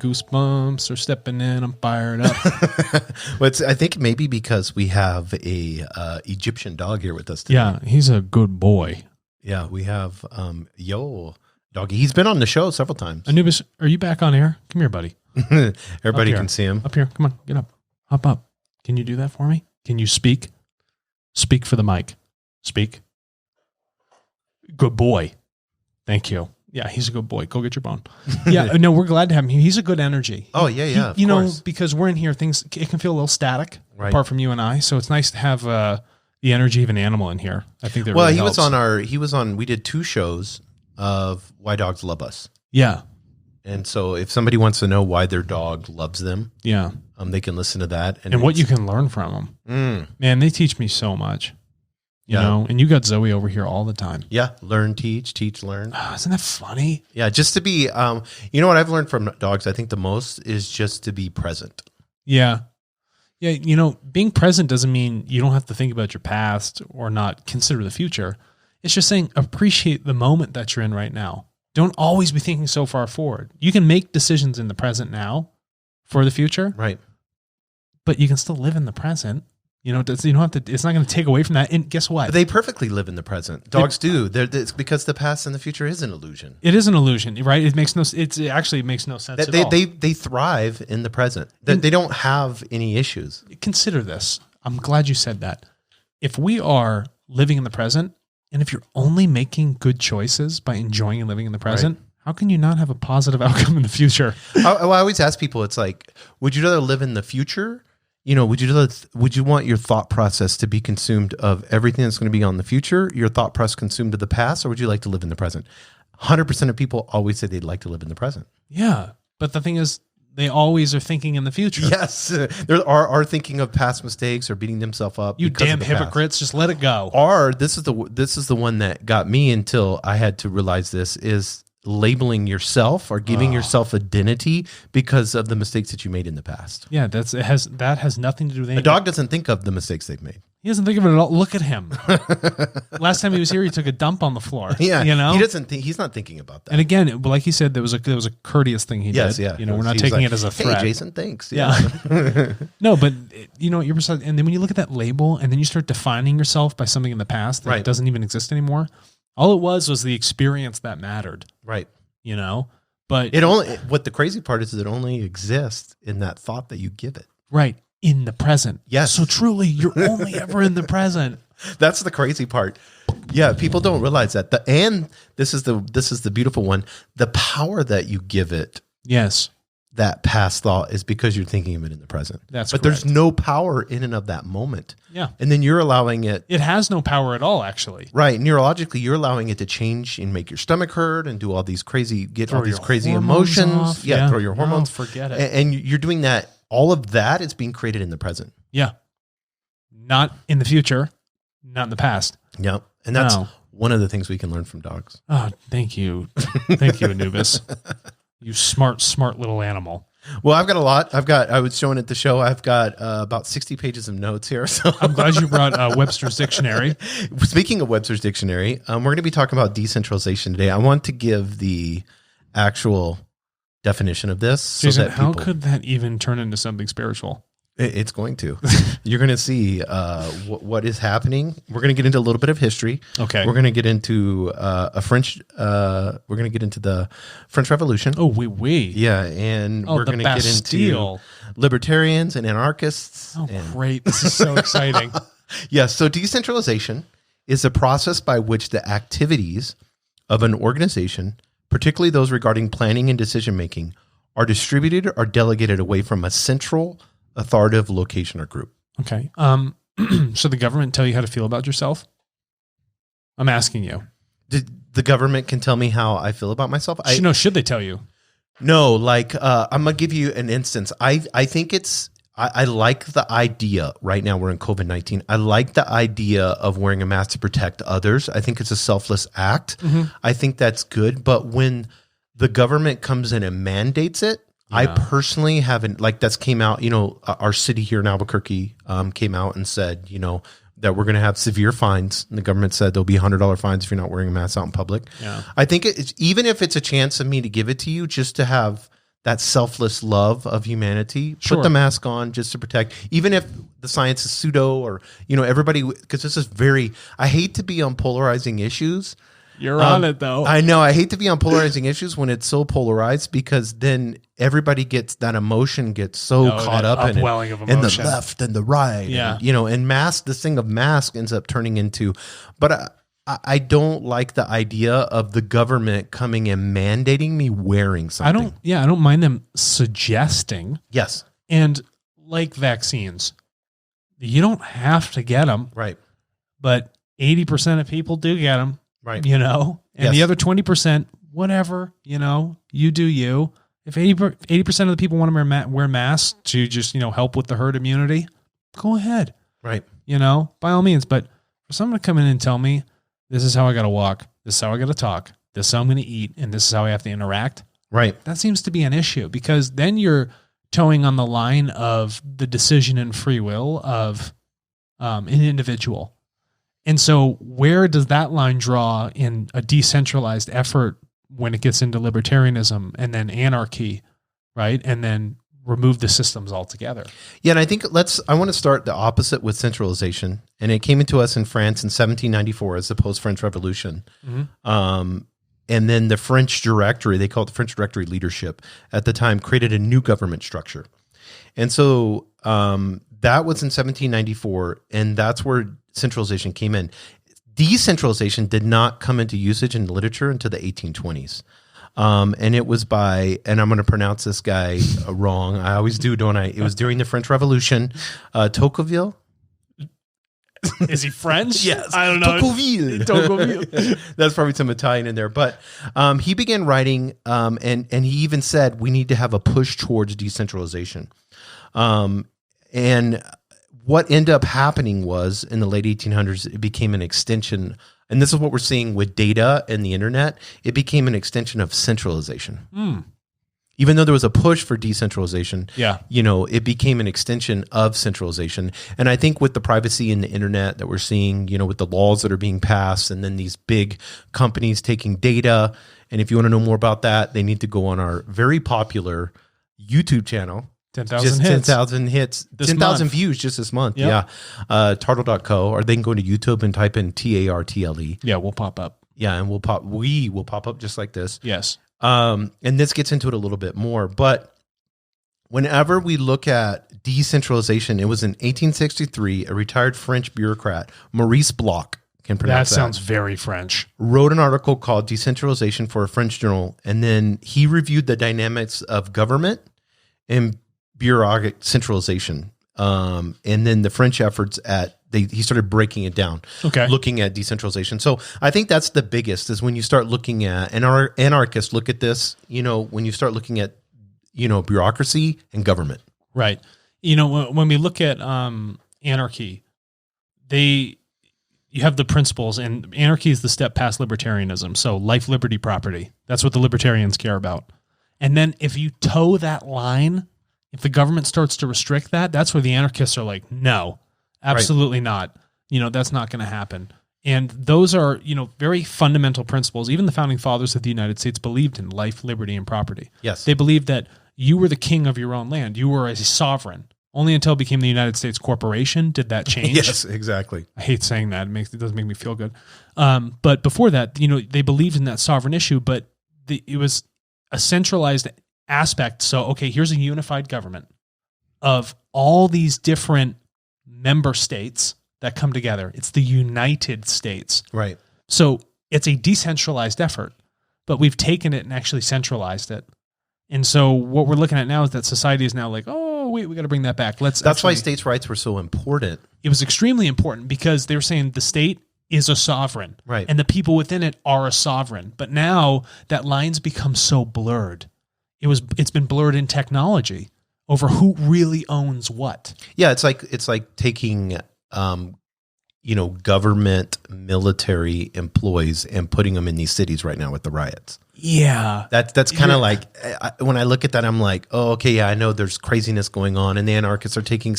goosebumps are stepping in. I'm fired up. Well, I think maybe because we have a Egyptian dog here with us today. Yeah, he's a good boy. Yeah, we have Yo Doggy. He's been on the show several times. Anubis, are you back on air? Come here, buddy. Everybody can see him. Up here. Come on, get up. Hop up. Can you do that for me? Can you speak? Speak for the mic. Speak. Good boy. Thank you. Yeah, he's a good boy. Go get your bone. Yeah, no, we're glad to have him here. He's a good energy. Oh, yeah. You know, because we're in here, it can feel a little static apart from you and I. So it's nice to have the energy of an animal in here. I think that really helps. We did 2 shows of why dogs love us. Yeah. And so if somebody wants to know why their dog loves them, yeah, they can listen to that. And what you can learn from them. Man, they teach me so much. You know, and you got Zoe over here all the time. Yeah. Learn, teach, learn. Oh, isn't that funny? Yeah. Just to be, you know what I've learned from dogs, I think the most is just to be present. Yeah. Yeah. You know, being present doesn't mean you don't have to think about your past or not consider the future. It's just saying appreciate the moment that you're in right now. Don't always be thinking so far forward. You can make decisions in the present now for the future. Right. But you can still live in the present. You know, you don't have to. It's not going to take away from that. And guess what? But they perfectly live in the present. Dogs do. It's because the past and the future is an illusion. It is an illusion, right? It makes no. It actually makes no sense at all. They thrive in the present. They don't have any issues. Consider this. I'm glad you said that. If we are living in the present, and if you're only making good choices by enjoying and living in the present, how can you not have a positive outcome in the future? I always ask people, it's like, would you rather live in the future? You know, would you want your thought process to be consumed of everything that's going to be on the future, your thought process consumed of the past, or would you like to live in the present? 100% of people always say they'd like to live in the present. Yeah. But the thing is, they always are thinking in the future. Yes. They are thinking of past mistakes or beating themselves up. You damn hypocrites, just let it go. Or this is the one that got me until I had to realize this is labeling yourself or giving yourself identity because of the mistakes that you made in the past. Yeah, that has nothing to do with anything. A dog doesn't think of the mistakes they've made. He doesn't think of it at all. Look at him. Last time he was here, he took a dump on the floor. Yeah, you know, he doesn't think. He's not thinking about that. And again, like he said, there was a courteous thing he did. Yeah. You know, we're not taking it as a threat. Hey, Jason, thanks. Yeah. No, but you know, and then when you look at that label, and then you start defining yourself by something in the past that doesn't even exist anymore. All it was the experience that mattered. Right. You know, but what the crazy part is it only exists in that thought that you give it. Right. In the present. Yes. So truly, you're only ever in the present. That's the crazy part. Yeah. People don't realize that. This is the beautiful one. The power that you give it. Yes. That past thought is because you're thinking of it in the present. But correct. There's no power in and of that moment. Yeah. And then you're allowing it. It has no power at all, actually. Right. Neurologically, you're allowing it to change and make your stomach hurt and do all these crazy, emotions. Off. Throw your hormones. Forget it. And you're doing that. All of that is being created in the present. Yeah. Not in the future, not in the past. Yep. And that's one of the things we can learn from dogs. Oh, thank you. Thank you, Anubis. You smart little animal. Well, I've got a lot. I was showing at the show. I've got about 60 pages of notes here. So I'm glad you brought Webster's Dictionary. Speaking of Webster's Dictionary, we're going to be talking about decentralization today. I want to give the actual definition of this. Jason, how could that even turn into something spiritual? It's going to. You're going to see what is happening. We're going to get into a little bit of history. Okay. We're going to get into we're going to get into the French Revolution. Oh, oui. Yeah, and we're going to get into libertarians and anarchists. Oh, great. This is so exciting. Yeah, so decentralization is a process by which the activities of an organization, particularly those regarding planning and decision-making, are distributed or delegated away from a central authoritative location or group. Okay. So the government tell you how to feel about yourself? I'm asking you. The government can tell me how I feel about myself? Should they tell you? No, like I'm going to give you an instance. I think I like the idea, right now we're in COVID-19, I like the idea of wearing a mask to protect others. I think it's a selfless act. Mm-hmm. I think that's good. But when the government comes in and mandates it, I personally haven't, that's came out, our city here in Albuquerque came out and said, that we're going to have severe fines. And the government said there'll be $100 fines if you're not wearing a mask out in public. Yeah. I think even if it's a chance of me to give it to you, just to have that selfless love of humanity. Sure. Put the mask on just to protect, even if the science is pseudo or, everybody, because this is I hate to be on polarizing issues. You're on it though. I know. I hate to be on polarizing issues when it's so polarized, because then everybody gets that emotion gets so caught up in upwelling of it, in the emotion. left and the right. Yeah. And mask, this thing of mask ends up turning into, but I don't like the idea of the government coming and mandating me wearing something. I don't mind them suggesting. Yes. And like vaccines, you don't have to get them. Right. But 80% of people do get them. Right. And Yes. the other 20%, whatever, you do you. If 80% of the people want to wear masks to just, help with the herd immunity, go ahead. Right. By all means. But for someone to come in and tell me, this is how I got to walk, this is how I got to talk, this is how I'm going to eat, and this is how I have to interact. Right. That seems to be an issue, because then you're towing on the line of the decision and free will of an individual. And so where does that line draw in a decentralized effort when it gets into libertarianism and then anarchy, right? And then remove the systems altogether. Yeah, and I think I want to start the opposite with centralization. And it came into us in France in 1794 as the post-French Revolution. Mm-hmm. And then the French Directory, they call it the French Directory leadership, at the time created a new government structure. And so that was in 1794, and that's where centralization came in. Decentralization did not come into usage in literature until the 1820s. And it was by, and I'm going to pronounce this guy wrong. I always do, don't I? It was during the French Revolution. Tocqueville. Is he French? Yes. I don't know. Tocqueville. That's probably some Italian in there. But he began writing, and he even said, we need to have a push towards decentralization. And what ended up happening was, in the late 1800s, it became an extension. And this is what we're seeing with data and the internet. It became an extension of centralization. Even though there was a push for decentralization, it became an extension of centralization. And I think with the privacy in the internet that we're seeing, with the laws that are being passed, and then these big companies taking data. And if you want to know more about that, they need to go on our very popular YouTube channel. 10,000 hits. 10,000 hits. 10,000 views just this month. Yep. Yeah. Tartle.co, or they can go to YouTube and type in TARTLE. Yeah, we'll pop up. Yeah, and we will pop up just like this. Yes. And this gets into it a little bit more. But whenever we look at decentralization, it was in 1863, a retired French bureaucrat, Maurice Bloch, can pronounce that. That sounds very French. Wrote an article called Decentralization for a French journal. And then he reviewed the dynamics of government and bureaucratic centralization. And then the French efforts he started breaking it down, looking at decentralization. So I think that's the biggest, is when you start looking at, and our anarchists look at this, when you start looking at, bureaucracy and government. Right. When we look at anarchy, you have the principles, and anarchy is the step past libertarianism. So life, liberty, property. That's what the libertarians care about. And then if you toe that line, if the government starts to restrict that, that's where the anarchists are like, no, absolutely not. That's not going to happen. And those are, very fundamental principles. Even the founding fathers of the United States believed in life, liberty, and property. Yes. They believed that you were the king of your own land. You were a sovereign. Only until it became the United States Corporation did that change. Yes, exactly. I hate saying that. It doesn't make me feel good. But before that, they believed in that sovereign issue, but it was a centralized aspect. So, okay, here's a unified government of all these different member states that come together. It's the United States. Right. So it's a decentralized effort, but we've taken it and actually centralized it. And so what we're looking at now is that society is now like, oh, wait, we got to bring that back. That's why states' rights were so important. It was extremely important because they were saying the state is a sovereign. Right. And the people within it are a sovereign. But now that line's become so blurred. It's been blurred in technology over who really owns what. Yeah, it's like taking government military employees and putting them in these cities right now with the riots. Yeah. That's kind of like, when I look at that, I'm like, oh, okay, yeah, I know there's craziness going on, and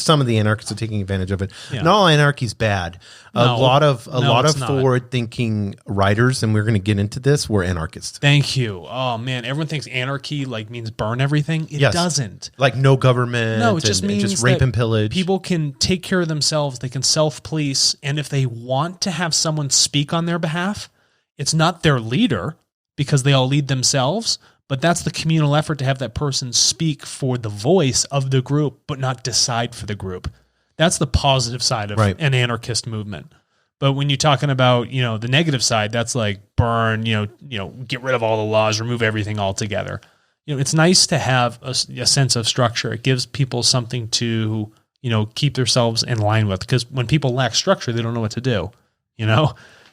some of the anarchists are taking advantage of it. Yeah. Not all anarchy's bad. A lot of forward-thinking writers, and we're going to get into this, were anarchists. Thank you. Oh man, everyone thinks anarchy like means burn everything. It doesn't. Like no government. No, it just means just rape and pillage. People can take care of themselves. They can self-police, and if they want to have someone speak on their behalf, it's not their leader, because they all lead themselves, but that's the communal effort to have that person speak for the voice of the group, but not decide for the group. That's the positive side of an anarchist movement. But when you're talking about, the negative side, that's like burn, get rid of all the laws, remove everything altogether. It's nice to have a sense of structure. It gives people something to, keep themselves in line with, because when people lack structure, they don't know what to do,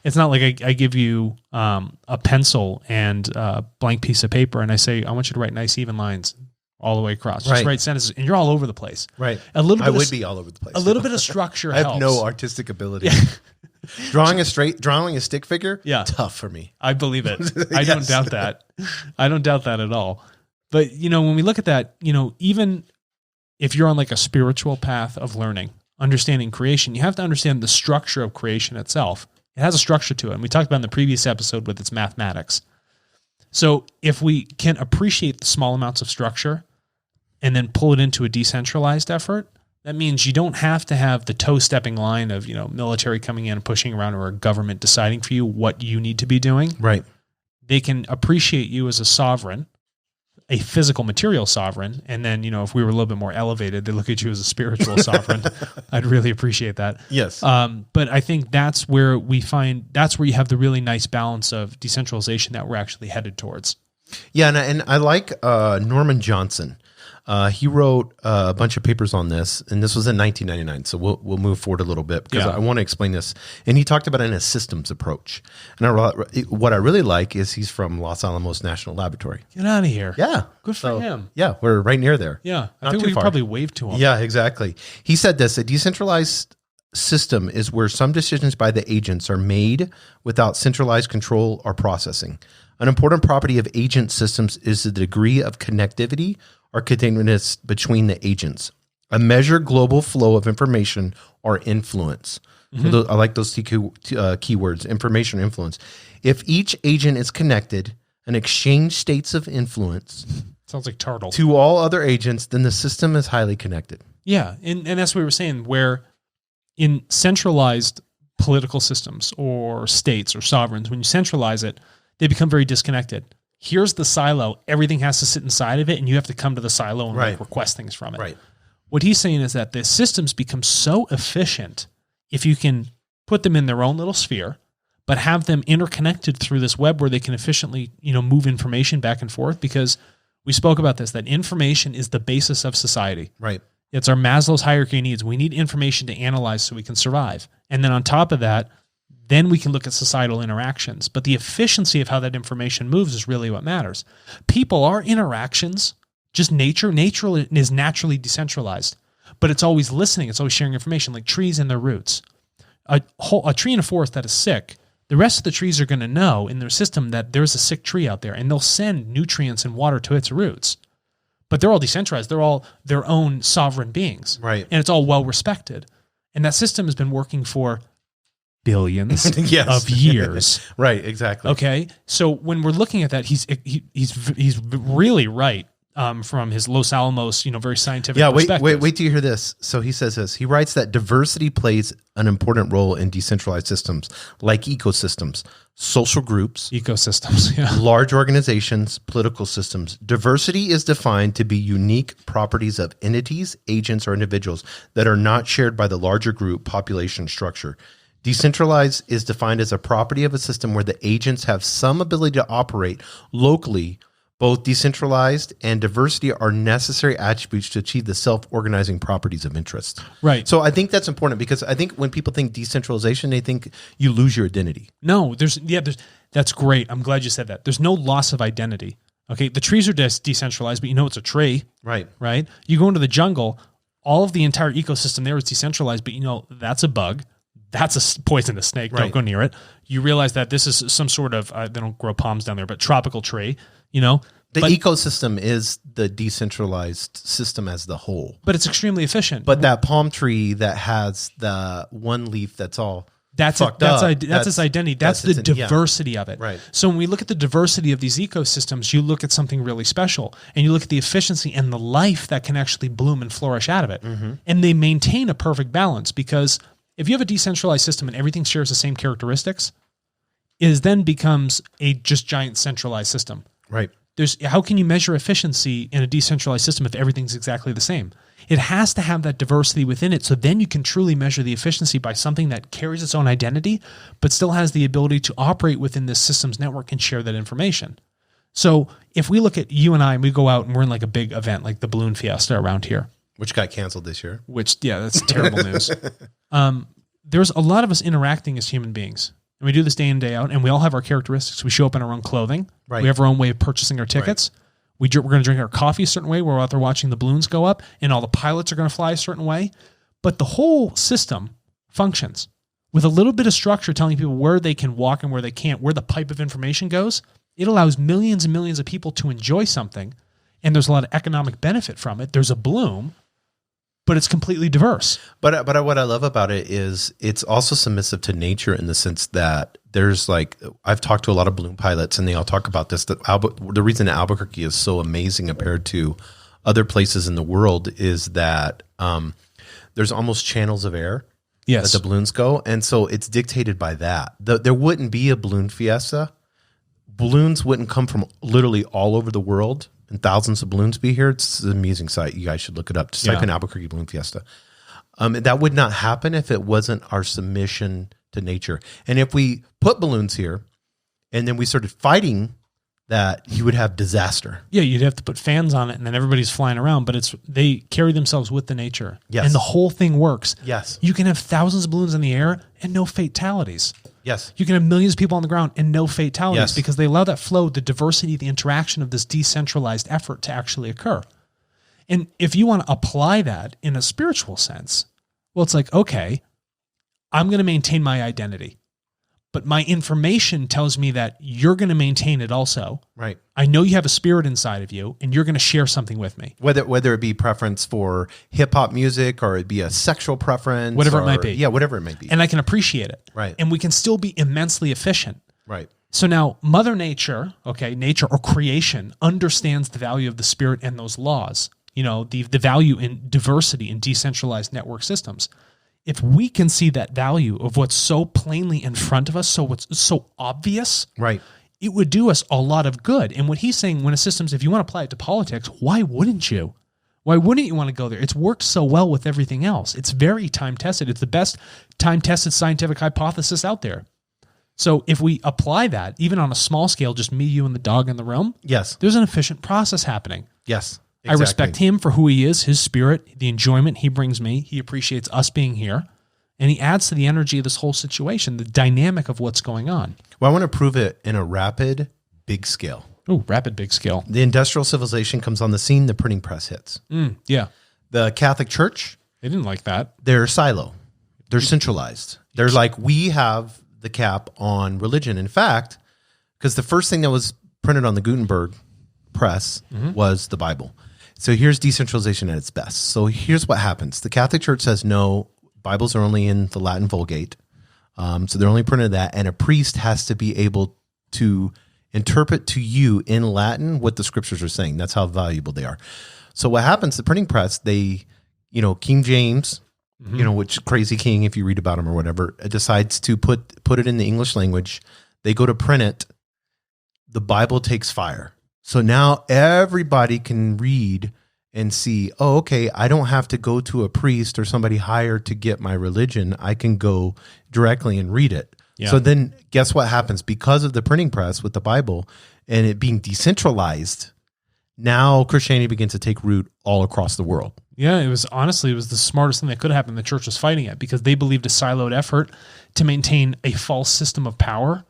It's not like I give you a pencil and a blank piece of paper and I say, I want you to write nice even lines all the way across. Just write sentences, and you're all over the place. Right. I would be all over the place. A little bit of structure helps. I have no artistic ability. Yeah. Drawing a stick figure, tough for me. I believe it. I don't doubt that. I don't doubt that at all. But, when we look at that, even if you're on like a spiritual path of learning, understanding creation, you have to understand the structure of creation itself. It has a structure to it. And we talked about in the previous episode with its mathematics. So if we can appreciate the small amounts of structure and then pull it into a decentralized effort, that means you don't have to have the toe-stepping line of, military coming in and pushing around, or a government deciding for you what you need to be doing. Right. They can appreciate you as a sovereign, a physical material sovereign. And then, if we were a little bit more elevated, they look at you as a spiritual sovereign. I'd really appreciate that. Yes. But I think that's where you have the really nice balance of decentralization that we're actually headed towards. Yeah. And I like Norman Johnson. He wrote a bunch of papers on this, and this was in 1999. So we'll move forward a little bit, because I want to explain this. And he talked about it in a systems approach. And what I really like is he's from Los Alamos National Laboratory. Get out of here. Yeah. Good for him. Yeah. We're right near there. Yeah. I think we could probably wave to him. Yeah, exactly. He said this: a decentralized system is where some decisions by the agents are made without centralized control or processing. An important property of agent systems is the degree of connectivity or continuous between the agents, a measured global flow of information or influence. Mm-hmm. So I like those keywords: information, influence. If each agent is connected and exchange states of influence, sounds like turtle, to all other agents, then the system is highly connected. Yeah, and that's what we were saying, where in centralized political systems or states or sovereigns, when you centralize it, they become very disconnected. Here's the silo. Everything has to sit inside of it, and you have to come to the silo and request things from it. Right. What he's saying is that the systems become so efficient if you can put them in their own little sphere, but have them interconnected through this web where they can efficiently, move information back and forth, because we spoke about this, that information is the basis of society. Right. It's our Maslow's hierarchy of needs. We need information to analyze so we can survive. And then on top of that, then we can look at societal interactions. But the efficiency of how that information moves is really what matters. People are interactions, just nature. Nature is naturally decentralized, but it's always listening. It's always sharing information, like trees and their roots. A tree in a forest that is sick, the rest of the trees are going to know in their system that there's a sick tree out there, and they'll send nutrients and water to its roots. But they're all decentralized. They're all their own sovereign beings. Right. And it's all well respected. And that system has been working for billions of years. Right, exactly. Okay, so when we're looking at that, he's really right from his Los Alamos, very scientific perspective. Wait till you hear this. So he says this. He writes that diversity plays an important role in decentralized systems, like ecosystems, social groups, large organizations, political systems. Diversity is defined to be unique properties of entities, agents, or individuals that are not shared by the larger group population structure. Decentralized is defined as a property of a system where the agents have some ability to operate locally. Both decentralized and diversity are necessary attributes to achieve the self-organizing properties of interest. Right. So I think that's important, because I think when people think decentralization, they think you lose your identity. No, that's great. I'm glad you said that. There's no loss of identity. Okay, the trees are decentralized, but it's a tree. Right. Right? You go into the jungle, all of the entire ecosystem there is decentralized, but that's a bug. that's a poisonous snake. Don't go near it. You realize that this is some sort of, they don't grow palms down there, but tropical tree, The ecosystem is the decentralized system as the whole. But it's extremely efficient. But that palm tree that has the one leaf that's all that's fucked up, that's its identity. That's the diversity of it. Right. So when we look at the diversity of these ecosystems, you look at something really special, and you look at the efficiency and the life that can actually bloom and flourish out of it. And they maintain a perfect balance, because if you have a decentralized system and everything shares the same characteristics, it then becomes a just giant centralized system. Right. How can you measure efficiency in a decentralized system if everything's exactly the same? It has to have that diversity within it, so then you can truly measure the efficiency by something that carries its own identity, but still has the ability to operate within this system's network and share that information. So if we look at you and I, and we go out and we're in like a big event, like the balloon fiesta around here. Which got canceled this year. That's terrible news. There's a lot of us interacting as human beings. And we do this day in, day out, and we all have our characteristics. We show up in our own clothing. Right. We have our own way of purchasing our tickets. Right. We're going to drink our coffee a certain way. We're out there watching the balloons go up, and all the pilots are going to fly a certain way. But the whole system functions with a little bit of structure, telling people where they can walk and where they can't, where the pipe of information goes. It allows millions and millions of people to enjoy something, and there's a lot of economic benefit from it. There's a bloom, but it's completely diverse. But what I love about it is it's also submissive to nature, in the sense that there's I've talked to a lot of balloon pilots, and they all talk about this, that the reason Albuquerque is so amazing compared to other places in the world is that there's almost channels of air that the balloons go. And so it's dictated by that. There wouldn't be a balloon fiesta. Balloons wouldn't come from literally all over the world, and thousands of balloons be here. It's an amusing sight. You guys should look it up. Just type in Albuquerque Balloon Fiesta. That would not happen if it wasn't our submission to nature. And if we put balloons here and then we started fighting that, you would have disaster. Yeah, you'd have to put fans on it, and then everybody's flying around, but they carry themselves with the nature. Yes. And the whole thing works. Yes. You can have thousands of balloons in the air and no fatalities. Yes. You can have millions of people on the ground and no fatalities, Yes. because they allow that flow, the diversity, the interaction of this decentralized effort to actually occur. And if you want to apply that in a spiritual sense, well, it's like, okay, I'm going to maintain my identity, but my information tells me that you're going to maintain it also. Right. I know you have a spirit inside of you, and you're going to share something with me. Whether it be preference for hip hop music, or it be a sexual preference, Whatever it might be. Yeah, whatever it may be. And I can appreciate it. Right. And we can still be immensely efficient. Right. So now Mother Nature, nature or creation, understands the value of the spirit and those laws, the value in diversity in decentralized network systems. If we can see that value of what's so plainly in front of us, so what's so obvious, right, it would do us a lot of good. And what he's saying, when a system's, if you want to apply it to politics, why wouldn't you? Why wouldn't you want to go there? It's worked so well with everything else. It's very time-tested. It's the best time-tested scientific hypothesis out there. So if we apply that, even on a small scale, just me, you, and the dog in the room, yes, there's an efficient process happening. Yes. Exactly. I respect him for who he is, his spirit, the enjoyment he brings me. He appreciates us being here, and he adds to the energy of this whole situation, the dynamic of what's going on. Well, I want to prove it in a rapid, big scale. Oh, rapid, big scale. The industrial civilization comes on the scene, the printing press hits. Yeah. The Catholic Church, they didn't like that. They're silo. They're centralized. They're like, we have the cap on religion. In fact, because the first thing that was printed on the Gutenberg press was the Bible. So here's decentralization at its best. So here's what happens. The Catholic Church says, no, Bibles are only in the Latin Vulgate. So they're only printed that. And a priest has to be able to interpret to you in Latin what the scriptures are saying. That's how valuable they are. So what happens, the printing press, they, King James, which crazy king, if you read about him or whatever, decides to put it in the English language. They go to print it. The Bible takes fire. So now everybody can read and see, oh, okay, I don't have to go to a priest or somebody hired to get my religion. I can go directly and read it. Yeah. So then guess what happens? Because of the printing press with the Bible and it being decentralized, now Christianity begins to take root all across the world. Yeah, it was the smartest thing that could happen. The church was fighting it because they believed a siloed effort to maintain a false system of power.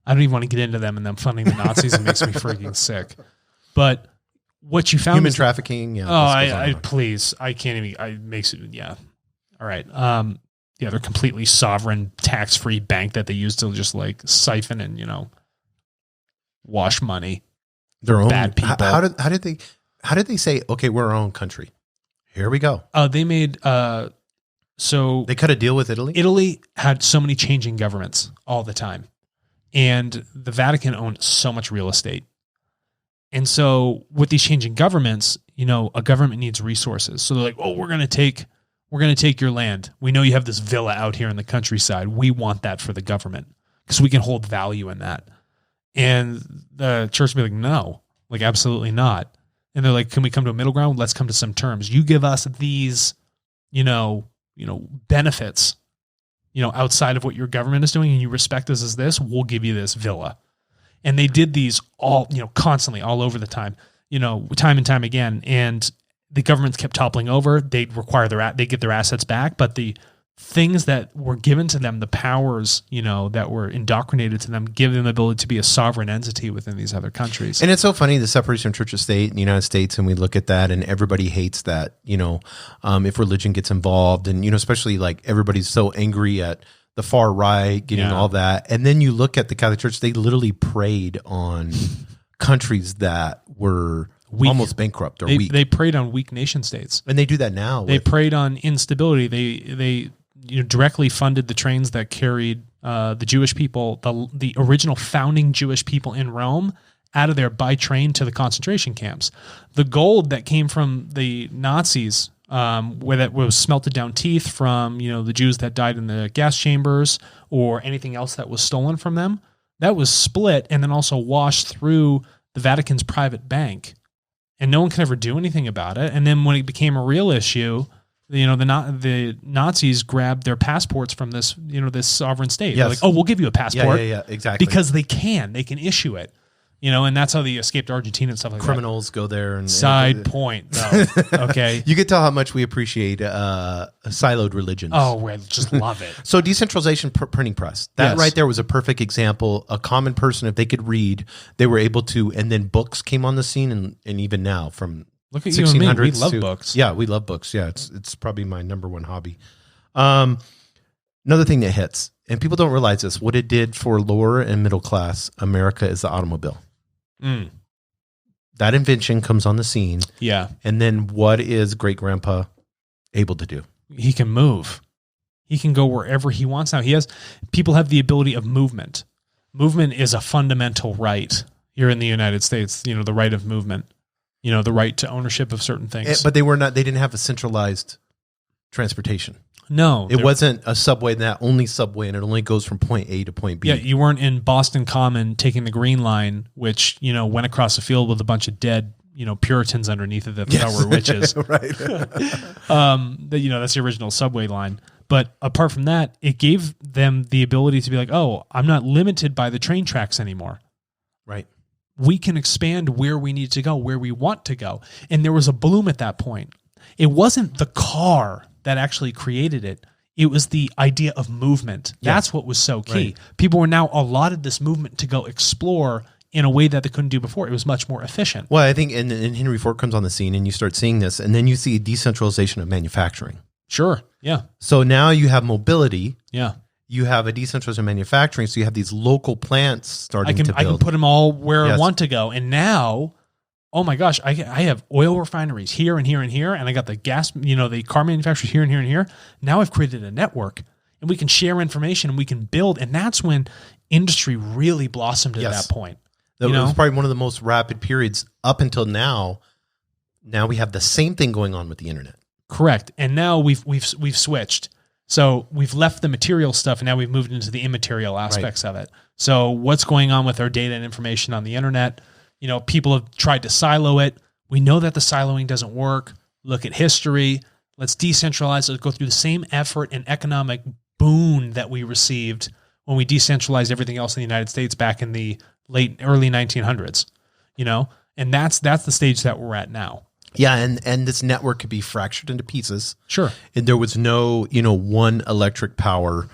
I don't even want to get into them and them funding the Nazis. It makes me freaking sick. But what you found human trafficking. Yeah. Oh, I please, I can't even. I makes it. Yeah. All right. the other completely sovereign tax-free bank that they use to just like siphon and, wash money. Their own bad people. How did they say, okay, we're our own country? Here we go. They made, so They cut a deal with Italy? Italy had so many changing governments all the time. And the Vatican owned so much real estate. And so with these changing governments, a government needs resources. So they're like, oh, we're going to take your land. We know you have this villa out here in the countryside. We want that for the government because we can hold value in that. And the church will be like, no, like absolutely not. And they're like, can we come to a middle ground? Let's come to some terms. You give us these, benefits, outside of what your government is doing, and you respect us as this, we'll give you this villa. And they did these all, constantly all over the time, time and time again. And the governments kept toppling over. They'd require they get their assets back, but the things that were given to them, the powers, that were indoctrinated to them, give them the ability to be a sovereign entity within these other countries. And it's so funny, the separation of church and state in the United States, and we look at that and everybody hates that, if religion gets involved and, especially like everybody's so angry at the far right, getting all that. And then you look at the Catholic Church, they literally preyed on countries that were weak. Almost bankrupt or weak. They preyed on weak nation states. And they do that now. They preyed on instability. They directly funded the trains that carried the Jewish people, the original founding Jewish people in Rome, out of there by train to the concentration camps. The gold that came from the Nazis, where that was smelted down teeth from, the Jews that died in the gas chambers or anything else that was stolen from them, that was split and then also washed through the Vatican's private bank. And no one could ever do anything about it. And then when it became a real issue, the Nazis grabbed their passports from this, this sovereign state. Yes. They're like, oh, we'll give you a passport. Yeah, exactly. Because they can issue it. And that's how they escaped Argentina and stuff like Criminals go there. And Side point, though. Okay. You can tell how much we appreciate siloed religions. Oh, we just love it. So decentralization printing press. That right there was a perfect example. A common person, if they could read, they were able to, and then books came on the scene, and even now from look at you and me. We love books. Yeah, we love books. Yeah, it's probably my number one hobby. Another thing that hits, and people don't realize this, what it did for lower and middle class America is the automobile. That invention comes on the scene. Yeah. And then what is great grandpa able to do? He can move. He can go wherever he wants now. People have the ability of movement. Movement is a fundamental right here in the United States, the right of movement, the right to ownership of certain things. But they didn't have a centralized transportation. No. It wasn't a subway, that only subway, and it only goes from point A to point B. Yeah, you weren't in Boston Common taking the Green Line, which, went across the field with a bunch of dead, Puritans underneath it that they thought were witches. Right. That's the original subway line. But apart from that, it gave them the ability to be like, oh, I'm not limited by the train tracks anymore. Right. We can expand where we need to go, where we want to go. And there was a bloom at that point. It wasn't the car that actually created it. It was the idea of movement. That's what was so key. Right. People were now allotted this movement to go explore in a way that they couldn't do before. It was much more efficient. Well, I think, and Henry Ford comes on the scene and you start seeing this, and then you see decentralization of manufacturing. Sure. Yeah. So now you have mobility. Yeah. You have a decentralization of manufacturing. So you have these local plants starting to build. I can put them all where I want to go. And now, oh my gosh, I have oil refineries here and here and here, and I got the gas, the car manufacturers here and here and here. Now I've created a network, and we can share information, and we can build, and that's when industry really blossomed at that point. That was probably one of the most rapid periods up until now. Now we have the same thing going on with the internet. Correct, and now we've switched. So we've left the material stuff, and now we've moved into the immaterial aspects of it. So what's going on with our data and information on the internet? People have tried to silo it. We know that the siloing doesn't work. Look at history. Let's decentralize. Let's go through the same effort and economic boon that we received when we decentralized everything else in the United States back in the early 1900s. And that's the stage that we're at now. Yeah, and this network could be fractured into pieces. Sure. And there was no, one electric power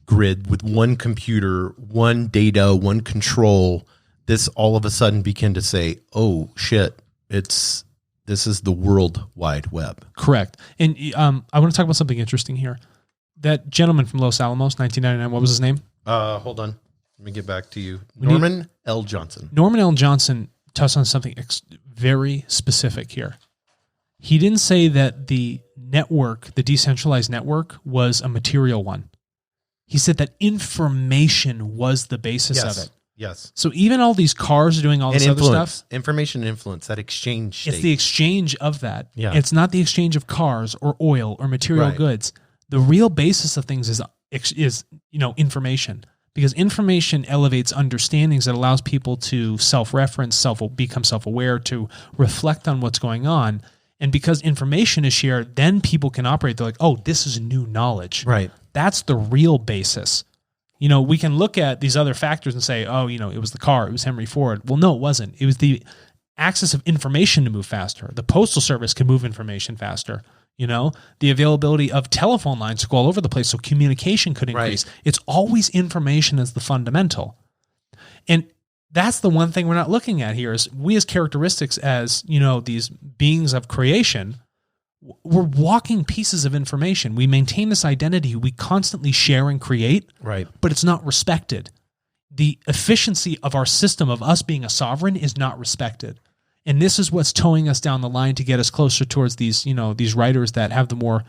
grid with one computer, one data, one control. This all of a sudden began to say, oh shit, this is the World Wide Web. Correct. And I want to talk about something interesting here. that gentleman from Los Alamos, 1999, what was his name? Hold on. Let me get back to you. Norman L. Johnson. Norman L. Johnson touched on something very specific here. He didn't say that the network, the decentralized network, was a material one. He said that information was the basis of it. Yes. So even all these cars are doing all this other stuff. Information and influence, that exchange state. It's the exchange of that. Yeah. It's not the exchange of cars or oil or material goods. The real basis of things is information. Because information elevates understandings that allows people to self-reference, become self-aware, to reflect on what's going on. And because information is shared, then people can operate. They're like, oh, this is new knowledge. Right. That's the real basis. We can look at these other factors and say, oh, it was the car, it was Henry Ford. Well, no, it wasn't. It was the access of information to move faster. The Postal Service can move information faster. The availability of telephone lines to go all over the place so communication could increase. Right. It's always information as the fundamental. And that's the one thing we're not looking at here is we as characteristics as, these beings of creation, we're walking pieces of information. We maintain this identity. We constantly share and create, right? But it's not respected. The efficiency of our system of us being a sovereign is not respected. And this is what's towing us down the line to get us closer towards these, these writers that have the more,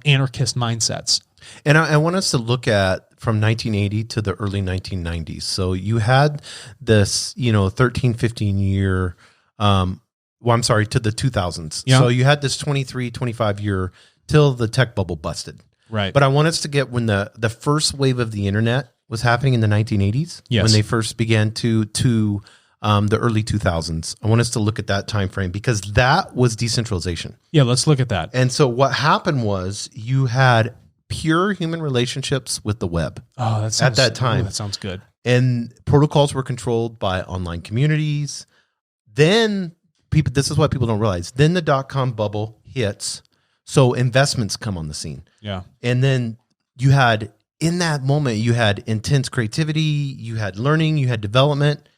anarchist mindsets. And I want us to look at from 1980 to the early 1990s. So you had this, 13, 15 year, to the 2000s. Yeah. So you had this 23, 25 year till the tech bubble busted. Right. But I want us to get when the first wave of the internet was happening in the 1980s, yes, when they first began to the early 2000s. I want us to look at that time frame because that was decentralization. Yeah, let's look at that. And so what happened was you had pure human relationships with the web. Oh, that sounds, at that time. That sounds good. And protocols were controlled by online communities. Then this is what people don't realize. Then the dot-com bubble hits. So investments come on the scene. Yeah. And then in that moment, you had intense creativity, you had learning, you had development.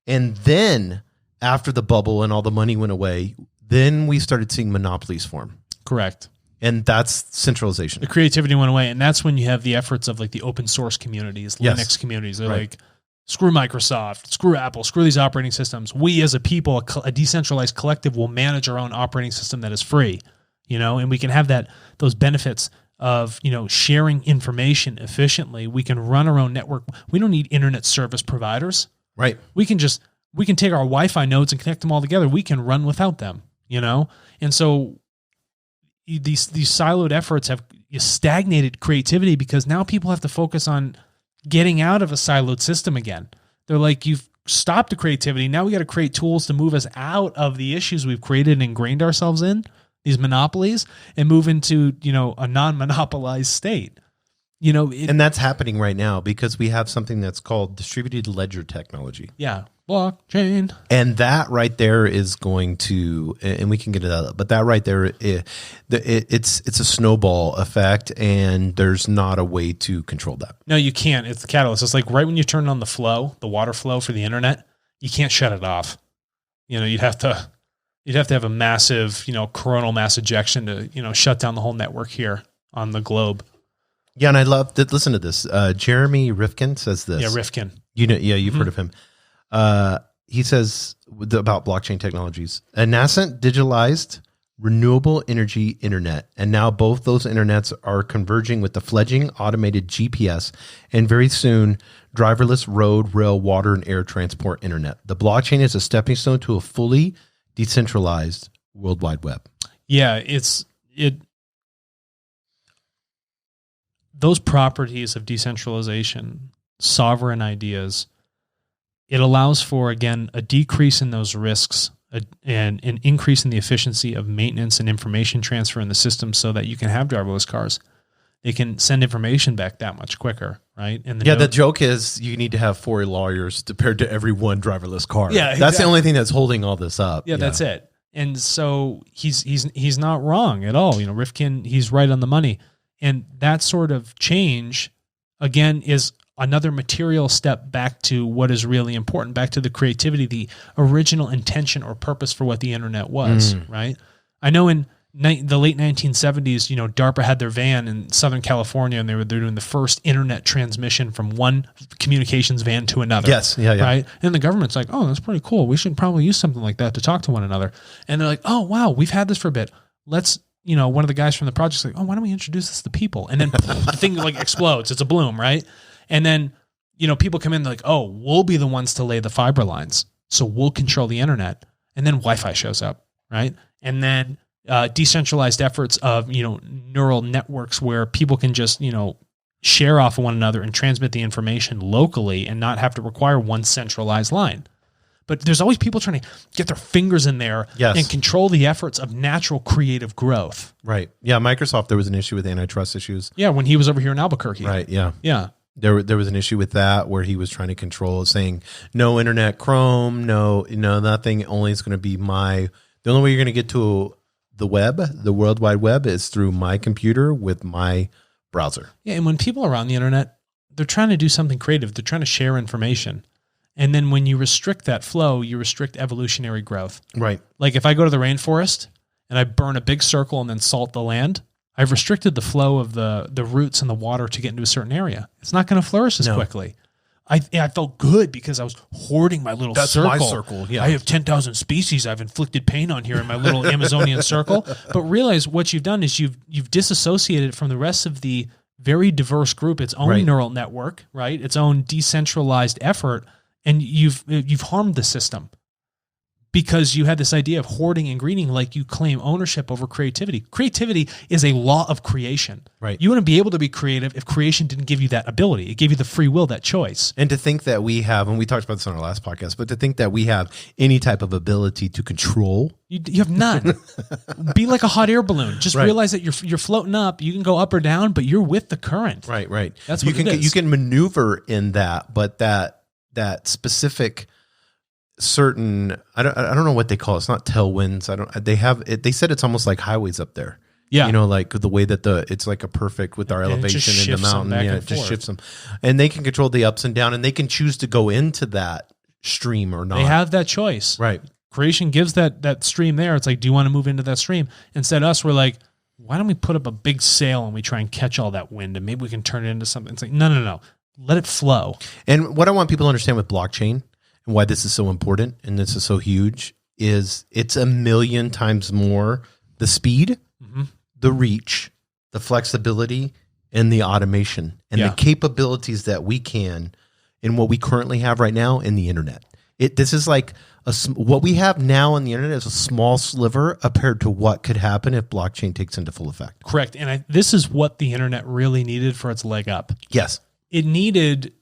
And then after the bubble and all the money went away, then we started seeing monopolies form. Correct. And that's centralization. The creativity went away. And that's when you have the efforts of like the open source communities, yes, Linux communities. They're like, screw Microsoft, screw Apple, screw these operating systems. We as a people, a decentralized collective will manage our own operating system that is free, and we can have those benefits of, sharing information efficiently. We can run our own network. We don't need internet service providers. Right. We can take our Wi-Fi nodes and connect them all together. We can run without them, And so these siloed efforts have stagnated creativity because now people have to focus on getting out of a siloed system again. They're like, you've stopped the creativity. Now we got to create tools to move us out of the issues we've created and ingrained ourselves in, these monopolies, and move into, a non-monopolized state. And that's happening right now because we have something that's called distributed ledger technology. Yeah. Blockchain. And that right there is going to, and we can get to that, but that right there, it's a snowball effect and there's not a way to control that. No, you can't. It's the catalyst. It's like right when you turn on the water flow for the internet, you can't shut it off. You'd have to have a massive, coronal mass ejection to, shut down the whole network here on the globe. Yeah, and I love that. Listen to this. Jeremy Rifkin says this. Yeah, Rifkin. You've heard of him. He says about blockchain technologies, a nascent digitalized renewable energy internet. And now both those internets are converging with the fledgling automated GPS and very soon driverless road, rail, water, and air transport internet. The blockchain is a stepping stone to a fully decentralized World Wide Web. Yeah, those properties of decentralization, sovereign ideas, it allows for, again, a decrease in those risks and an increase in the efficiency of maintenance and information transfer in the system so that you can have driverless cars. They can send information back that much quicker, right? And the joke is you need to have 4 lawyers compared to every one driverless car. Yeah, exactly. That's the only thing that's holding all this up. Yeah, that's it. And so he's not wrong at all. Rifkin, he's right on the money. And that sort of change, again, is another material step back to what is really important, back to the creativity, the original intention or purpose for what the internet was, right? I know in the late 1970s, DARPA had their van in Southern California, and they're doing the first internet transmission from one communications van to another. Yes. Yeah. Right. And the government's like, oh, that's pretty cool. We should probably use something like that to talk to one another. And they're like, oh, wow, we've had this for a bit. Let's, one of the guys from the project's like, oh, why don't we introduce this to people? And then the thing like explodes. It's a bloom. Right. And then, people come in, they're like, oh, we'll be the ones to lay the fiber lines. So we'll control the internet. And then Wi-Fi shows up. Right. And then, decentralized efforts of, neural networks where people can just, share off of one another and transmit the information locally and not have to require one centralized line. But there's always people trying to get their fingers in there and control the efforts of natural creative growth. Right. Yeah. Microsoft, there was an issue with antitrust issues. Yeah. When he was over here in Albuquerque. Right. Yeah. Yeah. There was an issue with that where he was trying to control, saying no internet Chrome, no, nothing. Only it's going to be the only way you're going to get to the web, the World Wide Web, is through my computer with my browser. Yeah, and when people are on the internet, they're trying to do something creative. They're trying to share information. And then when you restrict that flow, you restrict evolutionary growth. Right. Like if I go to the rainforest and I burn a big circle and then salt the land, I've restricted the flow of the roots and the water to get into a certain area. It's not going to flourish as quickly. I felt good because I was hoarding my little circle. That's my circle, yeah. I have 10,000 species I've inflicted pain on here in my little Amazonian circle. But realize what you've done is you've disassociated it from the rest of the very diverse group, its own neural network, right? Its own decentralized effort, and you've harmed the system. Because you had this idea of hoarding and greeting, like you claim ownership over creativity. Creativity is a law of creation. Right. You wouldn't be able to be creative if creation didn't give you that ability. It gave you the free will, that choice. And to think that we have, and we talked about this on our last podcast, but to think that we have any type of ability to control. You have none. Be like a hot air balloon. Just realize that you're floating up. You can go up or down, but you're with the current. Right. That's what you can maneuver in that, but that specific certain, I don't know what they call it. It's not tailwinds. They said it's almost like highways up there. Yeah. Like the way that it's like a perfect with our elevation in the mountain. Yeah, it just shifts them. And they can control the ups and down, and they can choose to go into that stream or not. They have that choice. Right. Creation gives that stream there. It's like, do you want to move into that stream? Instead us, we're like, why don't we put up a big sail and we try and catch all that wind and maybe we can turn it into something. It's like, no. Let it flow. And what I want people to understand with blockchain, and why this is so important and this is so huge, is it's 1,000,000 times more the speed, the reach, the flexibility, and the automation and the capabilities that we can in what we currently have right now in the internet. This is like what we have now on the internet is a small sliver compared to what could happen if blockchain takes into full effect. Correct. And this is what the internet really needed for its leg up. Yes. It needed,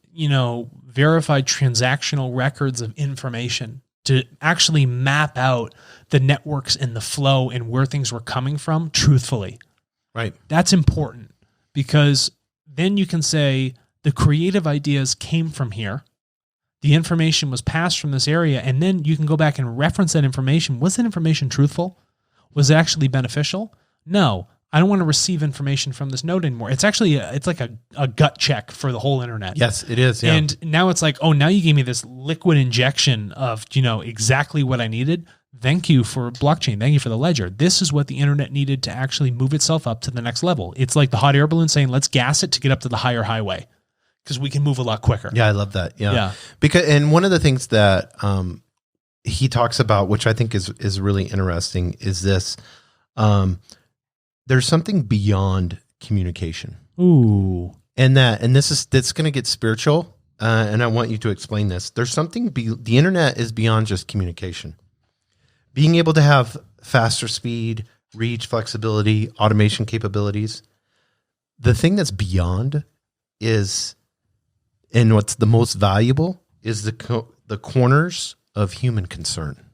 verified transactional records of information to actually map out the networks and the flow and where things were coming from truthfully. Right. That's important because then you can say the creative ideas came from here. The information was passed from this area, and then you can go back and reference that information. Was that information truthful? Was it actually beneficial? No. I don't want to receive information from this node anymore. It's actually it's like a gut check for the whole internet. Yes, it is. Yeah. And now it's like, oh, now you gave me this liquid injection of, exactly what I needed. Thank you for blockchain. Thank you for the ledger. This is what the internet needed to actually move itself up to the next level. It's like the hot air balloon saying, let's gas it to get up to the higher highway because we can move a lot quicker. Yeah, I love that. Yeah. And one of the things that he talks about, which I think is really interesting, is this. There's something beyond communication. Ooh. That's going to get spiritual. And I want you to explain this. There's something, the internet is beyond just communication. Being able to have faster speed, reach, flexibility, automation capabilities. The thing that's beyond is, and what's the most valuable is the corners of human concern.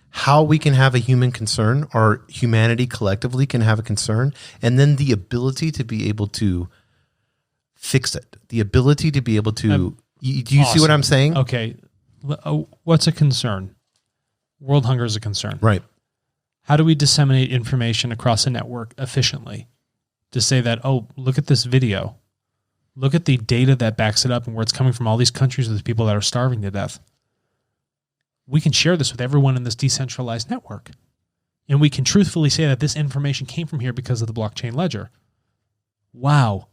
How we can have a human concern, or humanity collectively can have a concern, and then the ability to be able to fix it, the ability to be able to, do you see what I'm saying? Okay. What's a concern? World hunger is a concern. Right. How do we disseminate information across a network efficiently to say that, oh, look at this video. Look at the data that backs it up and where it's coming from all these countries with people that are starving to death. We can share this with everyone in this decentralized network. And we can truthfully say that this information came from here because of the blockchain ledger. Wow.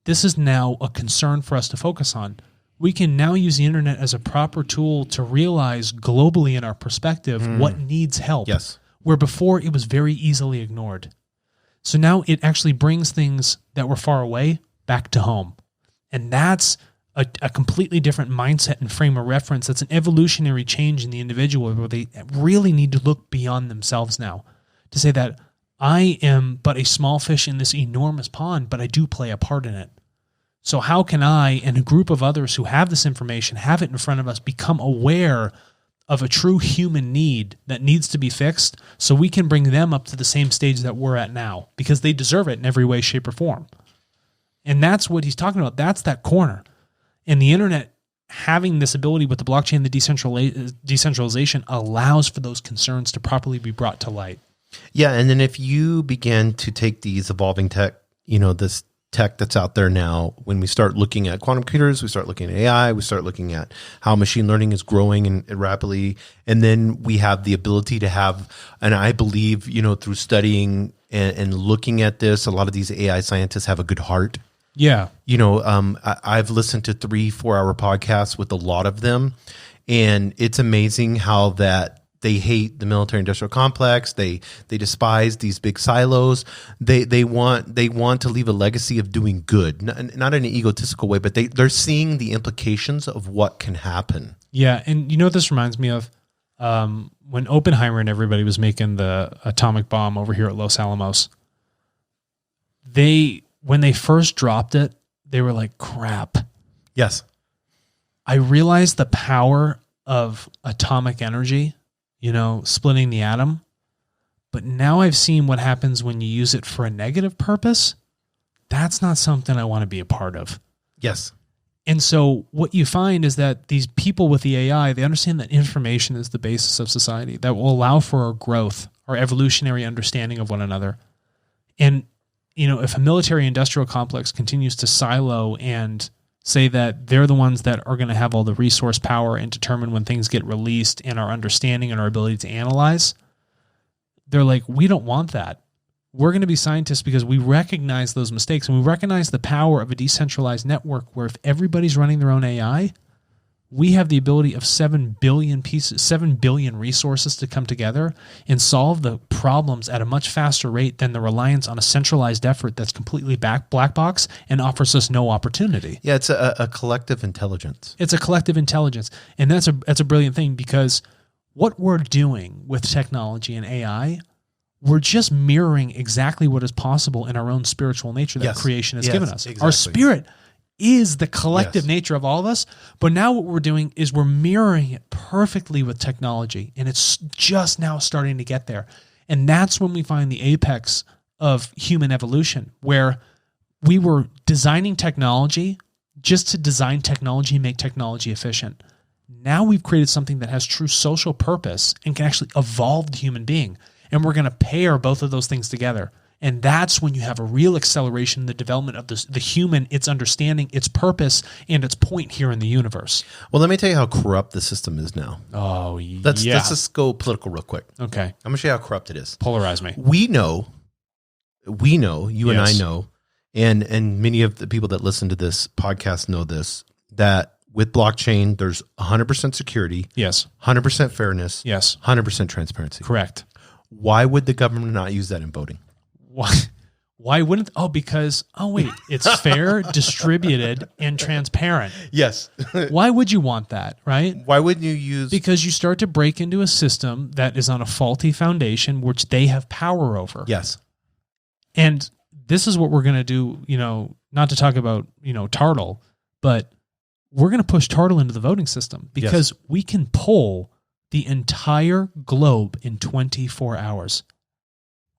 This is now a concern for us to focus on. We can now use the internet as a proper tool to realize globally in our perspective what needs help. Yes. Where before it was very easily ignored. So now it actually brings things that were far away back to home. And that's a completely different mindset and frame of reference. That's an evolutionary change in the individual where they really need to look beyond themselves now to say that I am but a small fish in this enormous pond, but I do play a part in it. So how can I and a group of others who have this information, have it in front of us, become aware of a true human need that needs to be fixed so we can bring them up to the same stage that we're at now because they deserve it in every way, shape, or form. And that's what he's talking about. That's that corner. And the internet having this ability with the blockchain, the decentralization allows for those concerns to properly be brought to light. Yeah. And then if you begin to take these evolving tech, this tech that's out there now, when we start looking at quantum computers, we start looking at AI, we start looking at how machine learning is growing and rapidly. And then we have the ability to have, and I believe, through studying and looking at this, a lot of these AI scientists have a good heart. Yeah. I've listened to 3-4 hour podcasts with a lot of them, and it's amazing how that they hate the military industrial complex. They despise these big silos. They want to leave a legacy of doing good, not in an egotistical way, but they're seeing the implications of what can happen. Yeah. And you know what this reminds me of? When Oppenheimer and everybody was making the atomic bomb over here at Los Alamos, when they first dropped it, they were like, crap. Yes. I realized the power of atomic energy, splitting the atom. But now I've seen what happens when you use it for a negative purpose. That's not something I want to be a part of. Yes. And so what you find is that these people with the AI, they understand that information is the basis of society that will allow for our growth, our evolutionary understanding of one another. And if a military industrial complex continues to silo and say that they're the ones that are going to have all the resource power and determine when things get released and our understanding and our ability to analyze, they're like, we don't want that. We're going to be scientists because we recognize those mistakes and we recognize the power of a decentralized network where if everybody's running their own AI, we have the ability of 7 billion resources to come together and solve the problems at a much faster rate than the reliance on a centralized effort that's completely black box and offers us no opportunity. Yeah, it's a collective intelligence. It's a collective intelligence. And that's a brilliant thing because what we're doing with technology and AI, we're just mirroring exactly what is possible in our own spiritual nature that creation has given us. Exactly. Our spirit is the collective nature of all of us. But now what we're doing is we're mirroring it perfectly with technology. And it's just now starting to get there. And that's when we find the apex of human evolution, where we were designing technology just to design technology and make technology efficient. Now we've created something that has true social purpose and can actually evolve the human being. And we're going to pair both of those things together. And that's when you have a real acceleration in the development of the human, its understanding, its purpose, and its point here in the universe. Well, let me tell you how corrupt the system is now. Oh, Let's just go political real quick. Okay. I'm going to show you how corrupt it is. Polarize me. We know, you and I know, and many of the people that listen to this podcast know this, that with blockchain, there's 100% security. Yes. 100% fairness. Yes. 100% transparency. Correct. Why would the government not use that in voting? Why wouldn't? Oh, because, it's fair, distributed, and transparent. Yes. Why would you want that, right? Why wouldn't you use? Because you start to break into a system that is on a faulty foundation, which they have power over. Yes. And this is what we're going to do, not to talk about, Tartle, but we're going to push Tartle into the voting system because we can poll the entire globe in 24 hours.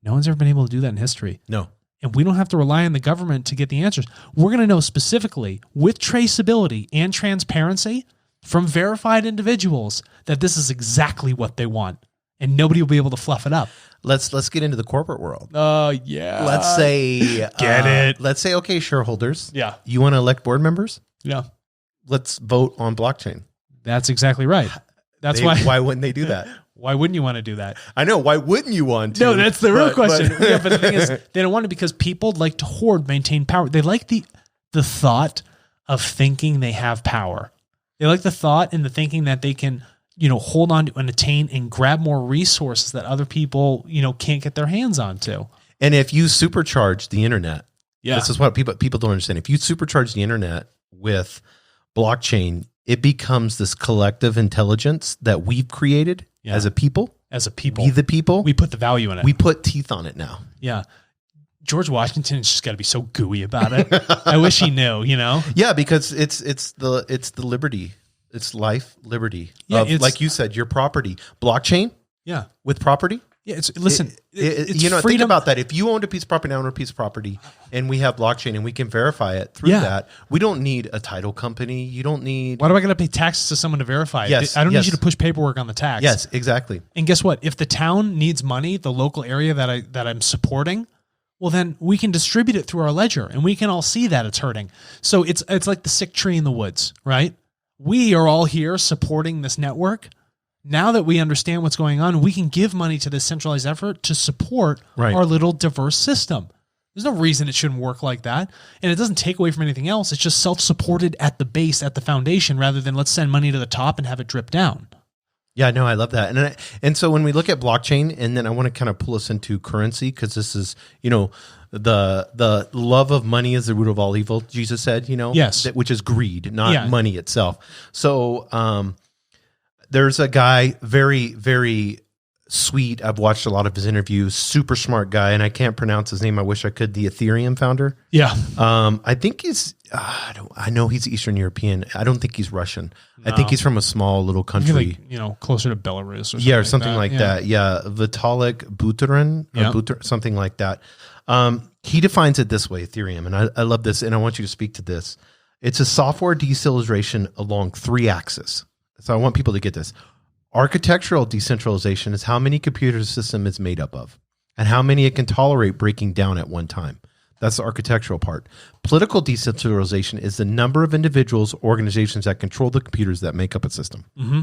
No one's ever been able to do that in history. No. And we don't have to rely on the government to get the answers. We're going to know specifically with traceability and transparency from verified individuals that this is exactly what they want. And nobody will be able to fluff it up. Let's get into the corporate world. Oh, yeah. Let's say... Get it. Let's say, okay, shareholders. Yeah. You want to elect board members? Yeah. Let's vote on blockchain. That's exactly right. Why. Why wouldn't they do that? Why wouldn't you want to do that? I know. Why wouldn't you want to? No, that's the real question. Yeah, but the thing is, they don't want it because people like to hoard, maintain power. They like the thought of thinking they have power. They like the thought and the thinking that they can, hold on to and attain and grab more resources that other people, can't get their hands onto. And if you supercharge the internet, yeah, this is what people don't understand. If you supercharge the internet with blockchain, it becomes this collective intelligence that we've created as a people. As a people. We the people. We put the value in it. We put teeth on it now. Yeah. George Washington's just got to be so gooey about it. I wish he knew, Yeah, because it's the liberty. It's life, liberty. Yeah, like you said, your property. Blockchain? Yeah. With property? Yeah, it's freedom. Think about that. If you owned a piece of property, I own a piece of property, and we have blockchain and we can verify it through that, we don't need a title company. You don't need... Why do I got to pay taxes to someone to verify it? Yes, I don't need you to push paperwork on the tax. Yes, exactly. And guess what? If the town needs money, the local area that I'm supporting, well, then we can distribute it through our ledger, and we can all see that it's hurting. So it's like the sick tree in the woods, right? We are all here supporting this network. Now that we understand what's going on, we can give money to this centralized effort to support our little diverse system. There's no reason it shouldn't work like that. And it doesn't take away from anything else. It's just self-supported at the base, at the foundation, rather than let's send money to the top and have it drip down. Yeah, no, I love that. And so when we look at blockchain, and then I want to kind of pull us into currency, because this is, the love of money is the root of all evil, Jesus said, yes, which is greed, not money itself. So there's a guy, very, very sweet. I've watched a lot of his interviews, super smart guy, and I can't pronounce his name. I wish I could. The Ethereum founder. Yeah. I think he's, I know he's Eastern European. I don't think he's Russian. No. I think he's from a small little country. Like, closer to Belarus or something. Yeah, or something like that. Yeah. Vitalik Buterin, something like that. He defines it this way, Ethereum, and I love this, and I want you to speak to this. It's a software decentralization along 3 axes. So I want people to get this. Architectural decentralization is how many computer system it's made up of and how many it can tolerate breaking down at one time. That's the architectural part. Political decentralization is the number of individuals, organizations that control the computers that make up a system. Mm-hmm.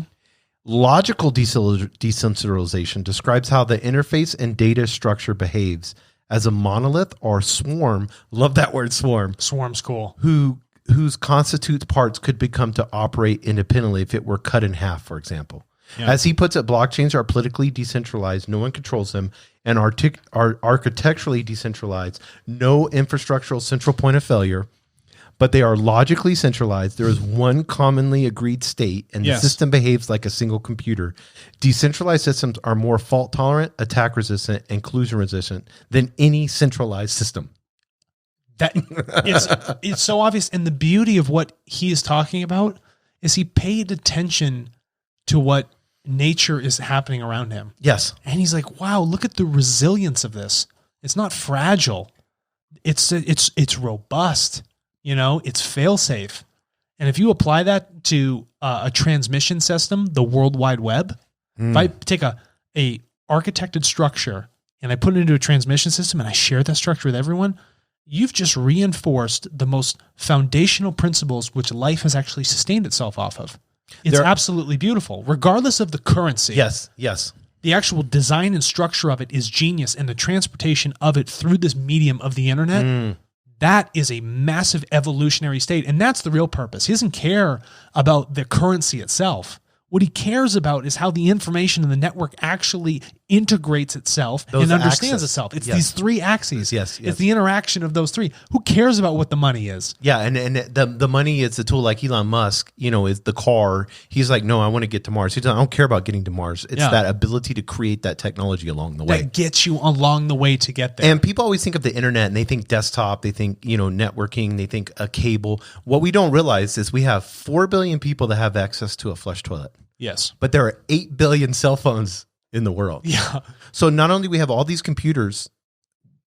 Logical decentralization describes how the interface and data structure behaves as a monolith or swarm. Love that word, swarm. Swarm's cool. Whose constitutes parts could become to operate independently if it were cut in half, for example. Yeah. As he puts it, blockchains are politically decentralized. No one controls them, and are architecturally decentralized. No infrastructural central point of failure, but they are logically centralized. There is one commonly agreed state, and the system behaves like a single computer. Decentralized systems are more fault tolerant, attack resistant, and collusion resistant than any centralized system. That it's so obvious. And the beauty of what he is talking about is he paid attention to what nature is happening around him. Yes. And he's like, wow, look at the resilience of this. It's not fragile. It's robust. It's fail safe. And if you apply that to a transmission system, the World Wide Web, if I take a architected structure and I put it into a transmission system and I share that structure with everyone, you've just reinforced the most foundational principles which life has actually sustained itself off of. It's absolutely beautiful, regardless of the currency. Yes. The actual design and structure of it is genius, and the transportation of it through this medium of the internet, that is a massive evolutionary state, and that's the real purpose. He doesn't care about the currency itself. What he cares about is how the information in the network actually integrates itself and understands itself. It's these 3 axes. Yes. It's the interaction of those 3. Who cares about what the money is? Yeah, and the money is the tool. Like Elon Musk, is the car. He's like, no, I want to get to Mars. He's like, I don't care about getting to Mars. It's that ability to create that technology along the way. That gets you along the way to get there. And people always think of the internet and they think desktop, they think, networking, they think a cable. What we don't realize is we have 4 billion people that have access to a flush toilet. Yes. But there are 8 billion cell phones in the world. Yeah. So not only do we have all these computers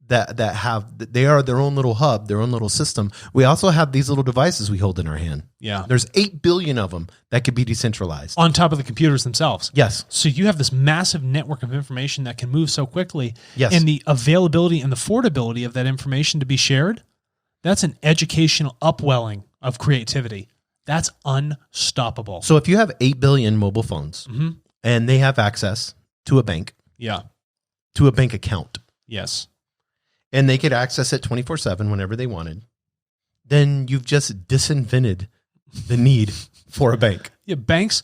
they are their own little hub, their own little system, we also have these little devices we hold in our hand. Yeah. There's 8 billion of them that could be decentralized. On top of the computers themselves. Yes. So you have this massive network of information that can move so quickly. Yes. And the availability and the affordability of that information to be shared, that's an educational upwelling of creativity. That's unstoppable. So if you have 8 billion mobile phones, and they have access to a bank, Yeah. to a bank account, Yes. and they could access it 24/7 whenever they wanted, then you've just disinvented the need for a bank. Yeah. Banks.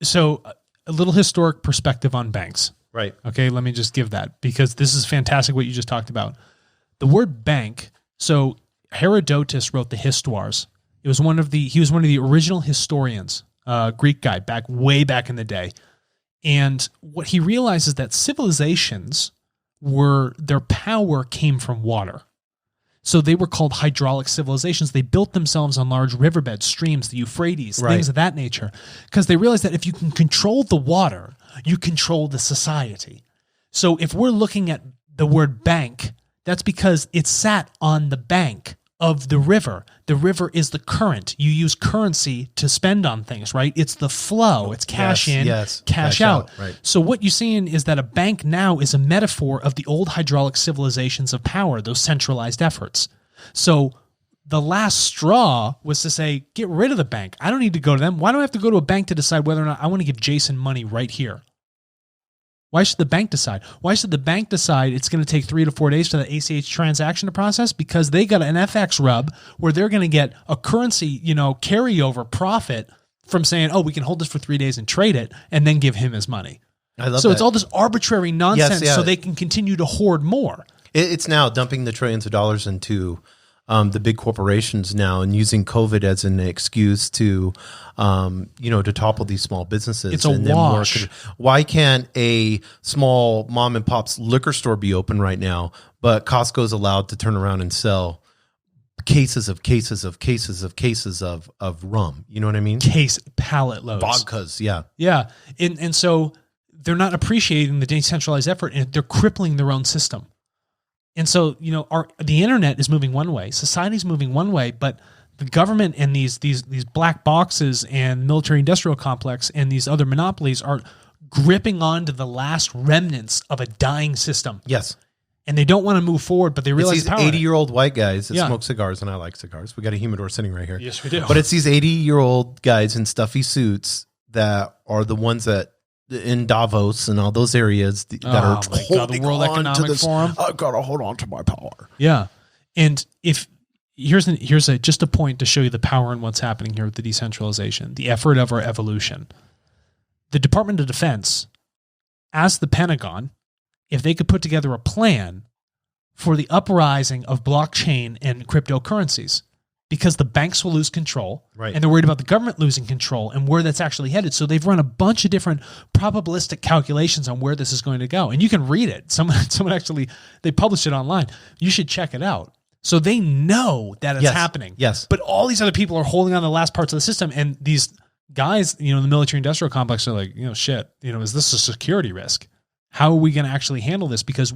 So a little historic perspective on banks. Right. Okay. Let me just give that, because this is fantastic what you just talked about. The word bank. So Herodotus wrote the Histoires. He was one of the original historians, Greek guy, way back in the day. And what he realized is that civilizations their power came from water. So they were called hydraulic civilizations. They built themselves on large riverbeds, streams, the Euphrates, things of that nature, because they realized that if you can control the water, you control the society. So if we're looking at the word bank, that's because it sat on the bank of the river. The river is the current. You use currency to spend on things, right? It's the flow. It's cash in, cash out. Right. So what you're seeing is that a bank now is a metaphor of the old hydraulic civilizations of power, those centralized efforts. So the last straw was to say, get rid of the bank. I don't need to go to them. Why do I have to go to a bank to decide whether or not I want to give Jason money right here? Why should the bank decide? Why should the bank decide it's going to take 3 to 4 days for the ACH transaction to process? Because they got an FX rub where they're going to get a currency, carryover profit from saying, oh, we can hold this for 3 days and trade it and then give him his money. I love so that. It's all this arbitrary nonsense Yes, yeah. so they can continue to hoard more. It's now dumping the trillions of dollars into the big corporations now and using COVID as an excuse to topple these small businesses. It's a wash. Why can't a small mom and pop's liquor store be open right now, but Costco's allowed to turn around and sell cases of rum? You know what I mean? Pallet loads. Vodkas, yeah. Yeah. And so they're not appreciating the decentralized effort, and they're crippling their own system. And so, the internet is moving one way, society's moving one way, but the government and these black boxes and military industrial complex and these other monopolies are gripping onto the last remnants of a dying system. Yes. And they don't want to move forward, but they realize it's these 80-year-old white guys that Yeah. smoke cigars, and I like cigars. We got a humidor sitting right here. Yes, we do. But it's these 80-year-old guys in stuffy suits that are the ones that in Davos and all those areas that are holding the World on to Economic this, Forum. I've got to hold on to my power. Yeah. And here's just a point to show you the power in what's happening here with the decentralization, the effort of our evolution. The Department of Defense asked the Pentagon if they could put together a plan for the uprising of blockchain and cryptocurrencies, because the banks will lose control, Right. and they're worried about the government losing control and where that's actually headed. So they've run a bunch of different probabilistic calculations on where this is going to go. And you can read it. Someone actually, they published it online. You should check it out. So they know that it's happening. Yes. But all these other people are holding on to the last parts of the system. And these guys, in the military industrial complex are like, shit, is this a security risk? How are we going to actually handle this? Because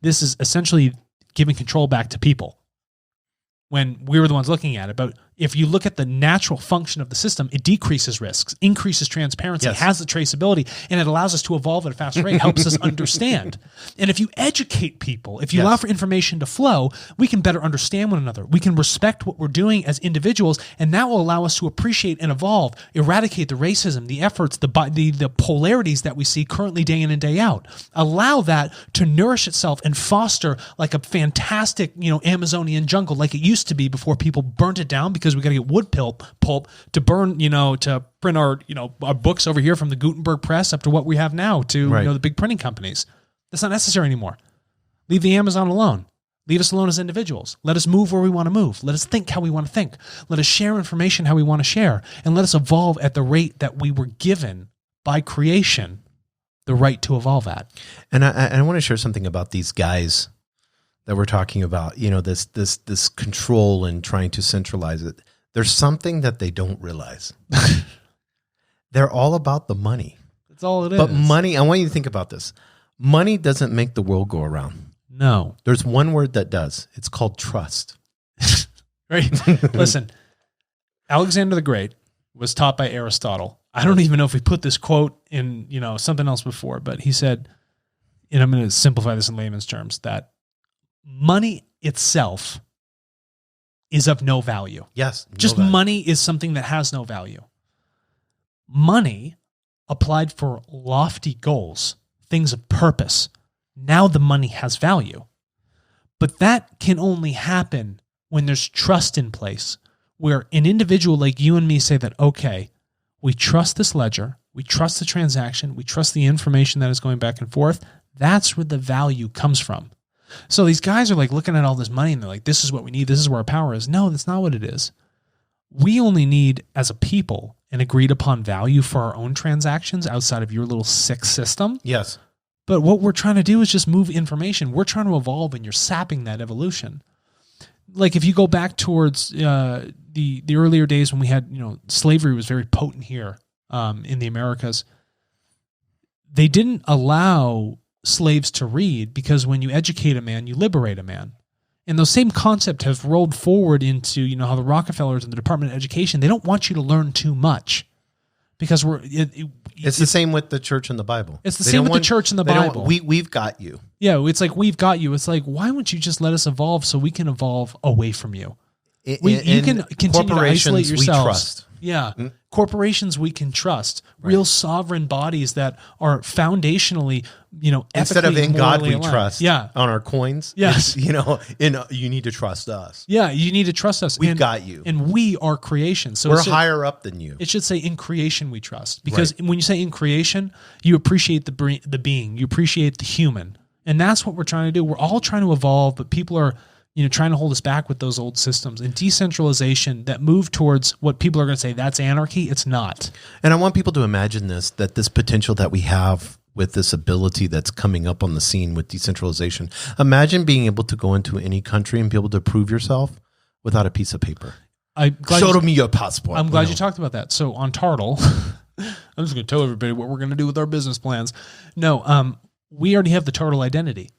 this is essentially giving control back to people, when we were the ones looking at it. But if you look at the natural function of the system, it decreases risks, increases transparency, has the traceability, and it allows us to evolve at a faster rate, helps us understand. And if you educate people, if you allow for information to flow, we can better understand one another. We can respect what we're doing as individuals, and that will allow us to appreciate and evolve, eradicate the racism, the efforts, the polarities that we see currently day in and day out. Allow that to nourish itself and foster like a fantastic, Amazonian jungle like it used to be before people burnt it down, because we got to get wood pulp to burn, to print our books over here from the Gutenberg press up to what we have now to the big printing companies. That's not necessary anymore. Leave the Amazon alone. Leave us alone as individuals. Let us move where we want to move. Let us think how we want to think. Let us share information how we want to share, and let us evolve at the rate that we were given by creation the right to evolve at. And I want to share something about these guys that we're talking about, this control and trying to centralize it. There's something that they don't realize. They're all about the money. That's all it is. But money, I want you to think about this. Money doesn't make the world go around. No. There's one word that does. It's called trust. Right? Listen, Alexander the Great was taught by Aristotle. I don't even know if we put this quote in, something else before, but he said, and I'm going to simplify this in layman's terms, that money itself is of no value. Yes. Just money is something that has no value. Money applied for lofty goals, things of purpose. Now the money has value. But that can only happen when there's trust in place, where an individual like you and me say that, okay, we trust this ledger, we trust the transaction, we trust the information that is going back and forth. That's where the value comes from. So these guys are like looking at all this money and they're like, this is what we need. This is where our power is. No, that's not what it is. We only need, as a people, an agreed upon value for our own transactions outside of your little sick system. Yes. But what we're trying to do is just move information. We're trying to evolve, and you're sapping that evolution. Like if you go back towards the earlier days when we had, slavery was very potent here in the Americas. They didn't allow slaves to read because when you educate a man, you liberate a man. And those same concepts have rolled forward into, how the Rockefellers and the Department of Education, they don't want you to learn too much because it's the same with the church and the Bible. It's the same with the church and the Bible. We've got you. Yeah, it's like, we've got you. It's like, why wouldn't you just let us evolve so we can evolve away from you? You can continue to isolate yourselves. We trust. Yeah. Mm-hmm. Corporations we can trust. Right. Real sovereign bodies that are foundationally, instead of in God we aligned. trust. Yeah. On our coins. Yes. You need to trust us. Yeah, you need to trust us. We've got you. And we are creation. So we're higher up than you. It should say in creation we trust. Because when you say in creation, you appreciate the being. You appreciate the human. And that's what we're trying to do. We're all trying to evolve, but people are trying to hold us back with those old systems. And decentralization that move towards what people are going to say, that's anarchy. It's not. And I want people to imagine that this potential that we have with this ability that's coming up on the scene with decentralization. Imagine being able to go into any country and be able to prove yourself without a piece of paper. Show me your passport. I'm glad you talked about that. So on Tartle, I'm just going to tell everybody what we're going to do with our business plans. No, we already have the Tartle identity.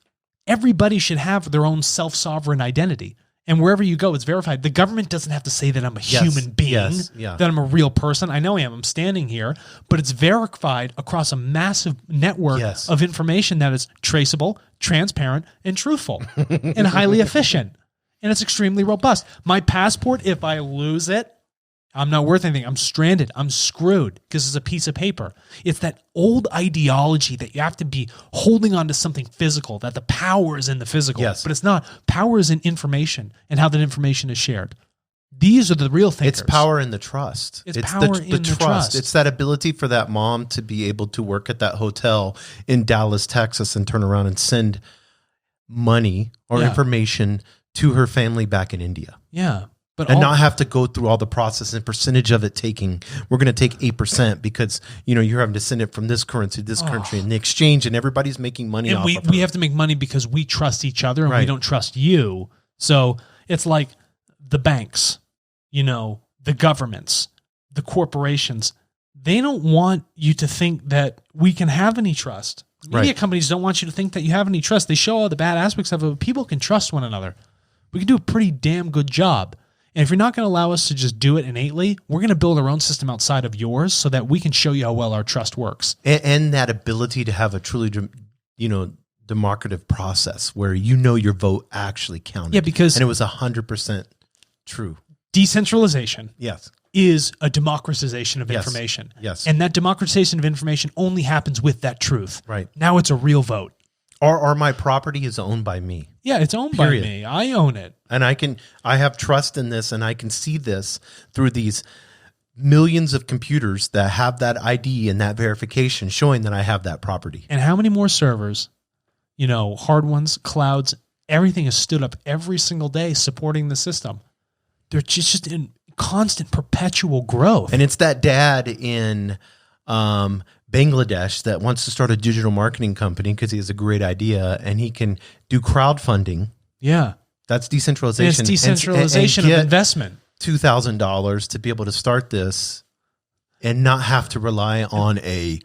Everybody should have their own self-sovereign identity. And wherever you go, it's verified. The government doesn't have to say that I'm a human being, that I'm a real person. I know I am. I'm standing here. But it's verified across a massive network of information that is traceable, transparent, and truthful, and highly efficient. And it's extremely robust. My passport, if I lose it, I'm not worth anything. I'm stranded. I'm screwed because it's a piece of paper. It's that old ideology that you have to be holding on to something physical, that the power is in the physical. Yes. But it's not. Power is in information and how that information is shared. These are the real thinkers. It's power in the trust. It's power in the trust. It's that ability for that mom to be able to work at that hotel in Dallas, Texas, and turn around and send money or information to her family back in India. Yeah. And not have to go through all the process and percentage of it taking. We're going to take 8% because you're having to send it from this currency to this country and the exchange, and everybody's making money. And we have to make money because we trust each other and we don't trust you. So it's like the banks, the governments, the corporations. They don't want you to think that we can have any trust. Media companies don't want you to think that you have any trust. They show all the bad aspects of it, but people can trust one another. We can do a pretty damn good job. And if you're not going to allow us to just do it innately, we're going to build our own system outside of yours so that we can show you how well our trust works. And that ability to have a truly, democratic process where your vote actually counted. Yeah, because... And it was 100% true. Decentralization is a democratization of information. Yes. And that democratization of information only happens with that truth. Right. Now it's a real vote. Or my property is owned by me. Yeah, it's owned by me. I own it. And I have trust in this, and I can see this through these millions of computers that have that ID and that verification showing that I have that property. And how many more servers, hard ones, clouds, everything is stood up every single day supporting the system. They're just in constant perpetual growth. And it's that dad in Bangladesh that wants to start a digital marketing company because he has a great idea and he can do crowdfunding. Yeah. That's decentralization. And it's decentralization of investment. $2,000 to be able to start this and not have to rely on a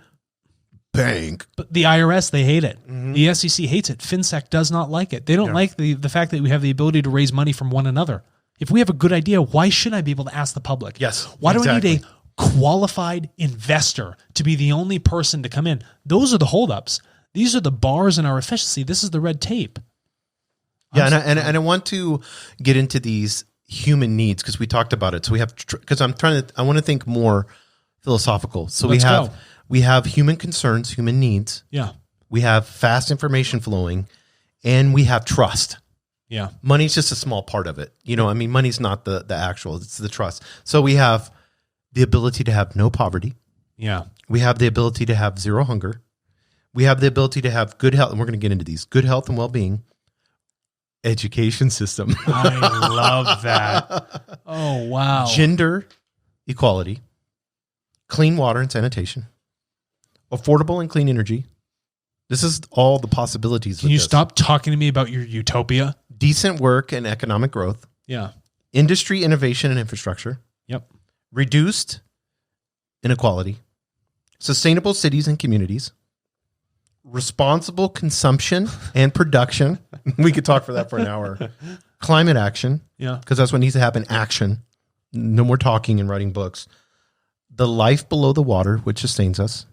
bank. But the IRS, they hate it. Mm-hmm. The SEC hates it. FinSec does not like it. They don't like the fact that we have the ability to raise money from one another. If we have a good idea, why should I be able to ask the public? Yes. Why do I need a qualified investor to be the only person to come in? Those are the holdups. These are the bars in our efficiency. This is the red tape. Yeah, and I want to get into these human needs because we talked about it. So we have I want to think more philosophical. So we We have human concerns, human needs. Yeah. We have fast information flowing, and we have trust. Yeah. Money's just a small part of it. Money's not the actual, it's the trust. So we have the ability to have no poverty. Yeah. We have the ability to have zero hunger. We have the ability to have good health, and we're going to get into these, good health and well-being. Education system. I love that. Oh, wow. Gender equality, clean water and sanitation, affordable and clean energy. This is all the possibilities. Can you stop talking to me about your utopia? Decent work and economic growth. Yeah. Industry, innovation, and infrastructure. Yep. Reduced inequality. Sustainable cities and communities. Responsible consumption and production. We could talk for that for an hour. Climate action. Yeah. Because that's what needs to happen. Action. No more talking and writing books. The life below the water, which sustains us.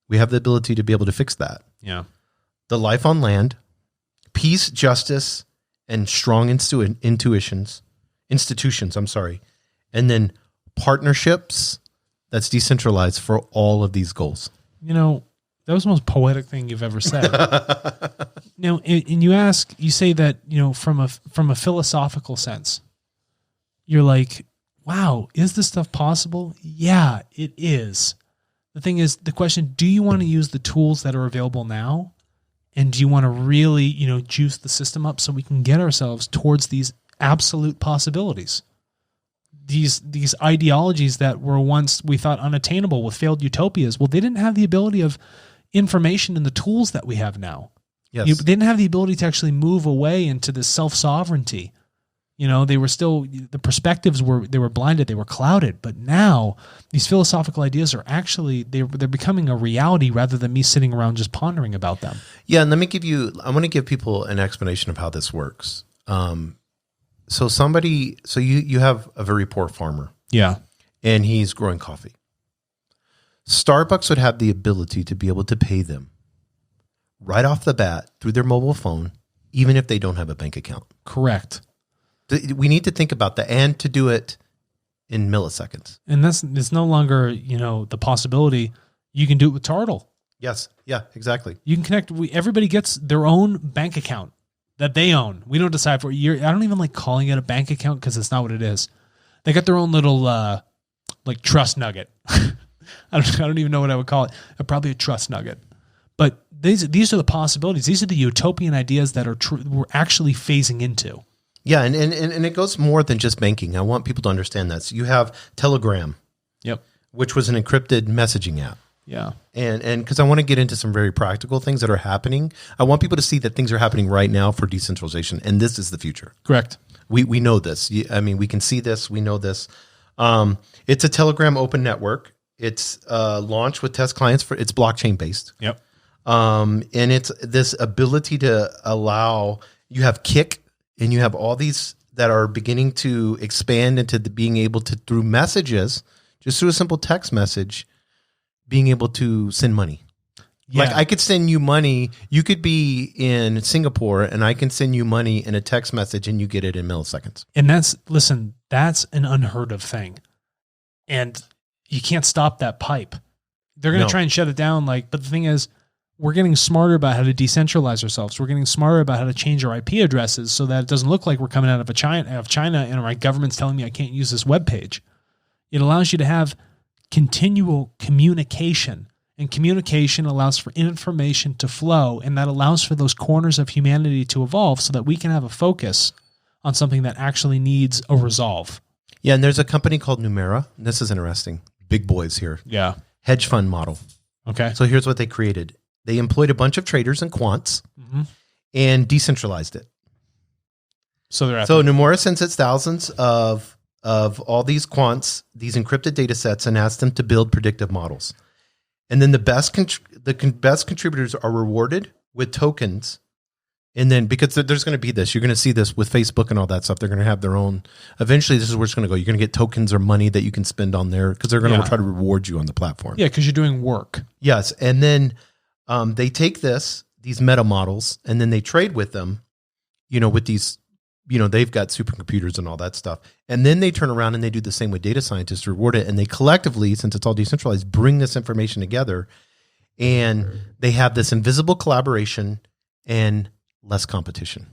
We have the ability to be able to fix that. Yeah. The life on land. Peace, justice, and strong institutions. And then partnerships that's decentralized for all of these goals. That was the most poetic thing you've ever said. Now, and you say that, from a philosophical sense, you're like, wow, is this stuff possible? Yeah, it is. The thing is, the question, do you want to use the tools that are available now? And do you want to really, juice the system up so we can get ourselves towards these absolute possibilities? These ideologies that were once we thought unattainable with failed utopias, well, they didn't have the ability of information and the tools that we have now. Yes. They didn't have the ability to actually move away into this self-sovereignty. They were still, the perspectives they were blinded, they were clouded. But now these philosophical ideas are actually, they're becoming a reality rather than me sitting around just pondering about them. Yeah. And I want to give people an explanation of how this works. So you have a very poor farmer. Yeah. And he's growing coffee. Starbucks would have the ability to be able to pay them right off the bat through their mobile phone, even if they don't have a bank account. Correct. We need to think about that and to do it in milliseconds. And it's no longer, the possibility. You can do it with Tartle. Yes. Yeah, exactly. You can connect. Everybody gets their own bank account that they own. We don't decide for I don't even like calling it a bank account because it's not what it is. They got their own little like trust nugget. I don't even know what I would call it. Probably a trust nugget. But these are the possibilities. These are the utopian ideas that we're actually phasing into. Yeah, and it goes more than just banking. I want people to understand that. So you have Telegram. Yep. Which was an encrypted messaging app. Yeah. And because I want to get into some very practical things that are happening. I want people to see that things are happening right now for decentralization, and this is the future. Correct. We know this. We can see this. We know this. It's a Telegram open network. It's launched with test clients it's blockchain based. Yep. And it's this ability to allow, you have Kik and you have all these that are beginning to expand into being able to, through messages, just through a simple text message, being able to send money. Yeah. Like I could send you money. You could be in Singapore and I can send you money in a text message and you get it in milliseconds. And that's an unheard of thing. And you can't stop that pipe. They're going to try and shut it down. But the thing is, we're getting smarter about how to decentralize ourselves. We're getting smarter about how to change our IP addresses so that it doesn't look like we're coming out of China and my government's telling me I can't use this web page. It allows you to have continual communication, and communication allows for information to flow, and that allows for those corners of humanity to evolve so that we can have a focus on something that actually needs a resolve. Yeah, and there's a company called Numera. This is interesting. Big boys here. Yeah. Hedge fund model. Okay. So here's what they created. They employed a bunch of traders and quants and decentralized it. So Nomura sends its thousands of all these quants, these encrypted data sets, and asks them to build predictive models. And then the best contributors are rewarded with tokens. And then because there's going to be this, you're going to see this with Facebook and all that stuff. They're going to have their own. Eventually, this is where it's going to go. You're going to get tokens or money that you can spend on there because they're going to try to reward you on the platform. Yeah, because you're doing work. Yes, and then they take these meta models and then they trade with them, with these they've got supercomputers and all that stuff. And then they turn around and they do the same with data scientists to reward it. And they collectively, since it's all decentralized, bring this information together, and they have this invisible collaboration and less competition.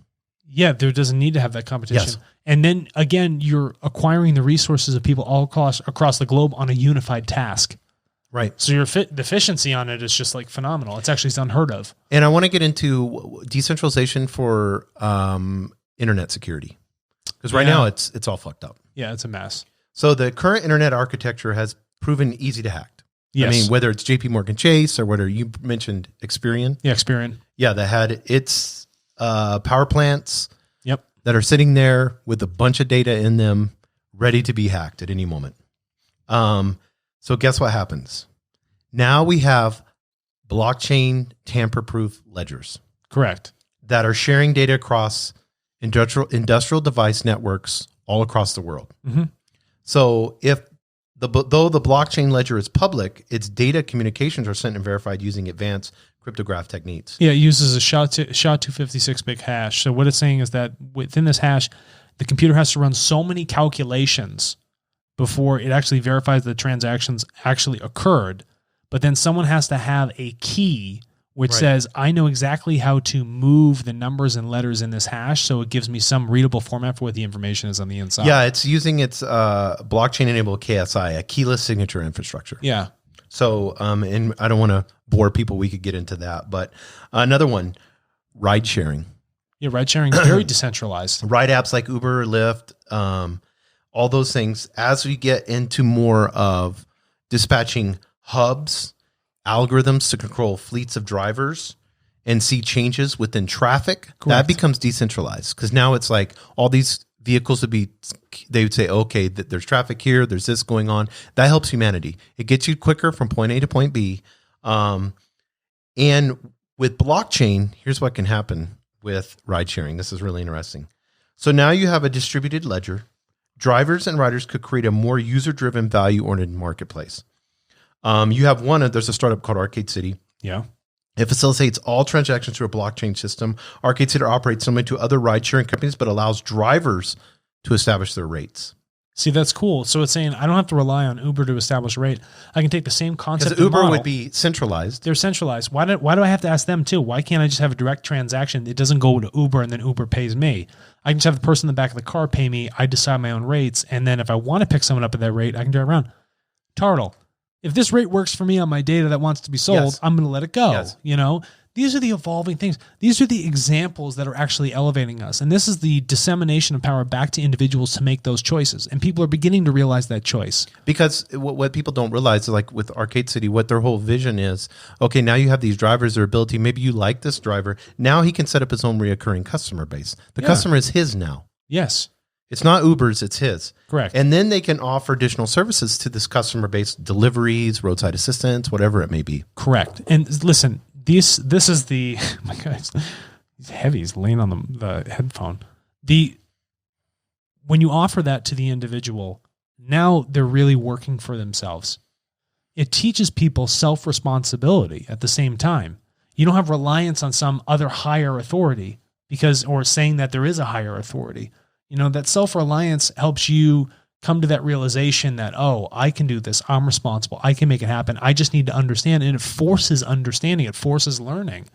Yeah, there doesn't need to have that competition. Yes. And then again, you're acquiring the resources of people all across the globe on a unified task. Right. So your the efficiency on it is just like phenomenal. It's actually unheard of. And I want to get into decentralization for internet security, because right now it's all fucked up. Yeah, it's a mess. So the current internet architecture has proven easy to hack. Yes. I mean, whether it's JP Morgan Chase or whether you mentioned Experian. Yeah, Experian. Yeah, that had its power plants Yep. that are sitting there with a bunch of data in them ready to be hacked at any moment. So guess what happens? Now we have blockchain tamper-proof ledgers. Correct. That are sharing data across industrial device networks all across the world. Mm-hmm. So though the blockchain ledger is public, its data communications are sent and verified using advanced cryptograph techniques. Yeah, it uses a SHA-256 hash. So what it's saying is that within this hash, the computer has to run so many calculations before it actually verifies the transactions actually occurred. But then someone has to have a key which says, I know exactly how to move the numbers and letters in this hash, so it gives me some readable format for what the information is on the inside. Yeah, it's using its blockchain-enabled KSI, a keyless signature infrastructure. Yeah. So, and I don't want to bore people. We could get into that. But another one, ride sharing. Yeah, ride sharing is very decentralized. Ride apps like Uber, Lyft, all those things. As we get into more of dispatching hubs, algorithms to control fleets of drivers and see changes within traffic, that becomes decentralized, because now it's like all these vehicles they would say, okay, there's traffic here, there's this going on. That helps humanity. It gets you quicker from point A to point B. And with blockchain, here's what can happen with ride sharing. This is really interesting. So now you have a distributed ledger. Drivers and riders could create a more user-driven, value-oriented marketplace. There's a startup called Arcade City. Yeah. It facilitates all transactions through a blockchain system. Arcade City operates similar to other ride-sharing companies, but allows drivers to establish their rates. See, that's cool. So it's saying I don't have to rely on Uber to establish a rate. I can take the same concept. Because Uber would be centralized. They're centralized. Why do I have to ask them too? Why can't I just have a direct transaction? It doesn't go to Uber and then Uber pays me. I can just have the person in the back of the car pay me. I decide my own rates. And then if I want to pick someone up at that rate, I can drive around. Turtle. If this rate works for me on my data that wants to be sold, I'm going to let it go. Yes. These are the evolving things. These are the examples that are actually elevating us. And this is the dissemination of power back to individuals to make those choices. And people are beginning to realize that choice. Because what people don't realize is, like with Arcade City, what their whole vision is, okay, now you have these drivers, their ability, maybe you like this driver. Now he can set up his own reoccurring customer base. The customer is his now. Yes. It's not Uber's, it's his. Correct. And then they can offer additional services to this customer base, deliveries, roadside assistance, whatever it may be. Correct. And listen, this is the, oh my God, he's heavy. He's laying on the headphone. When you offer that to the individual, now they're really working for themselves. It teaches people self-responsibility at the same time. You don't have reliance on some other higher authority or saying that there is a higher authority. That self-reliance helps you come to that realization that, oh, I can do this. I'm responsible. I can make it happen. I just need to understand. And it forces understanding. It forces learning.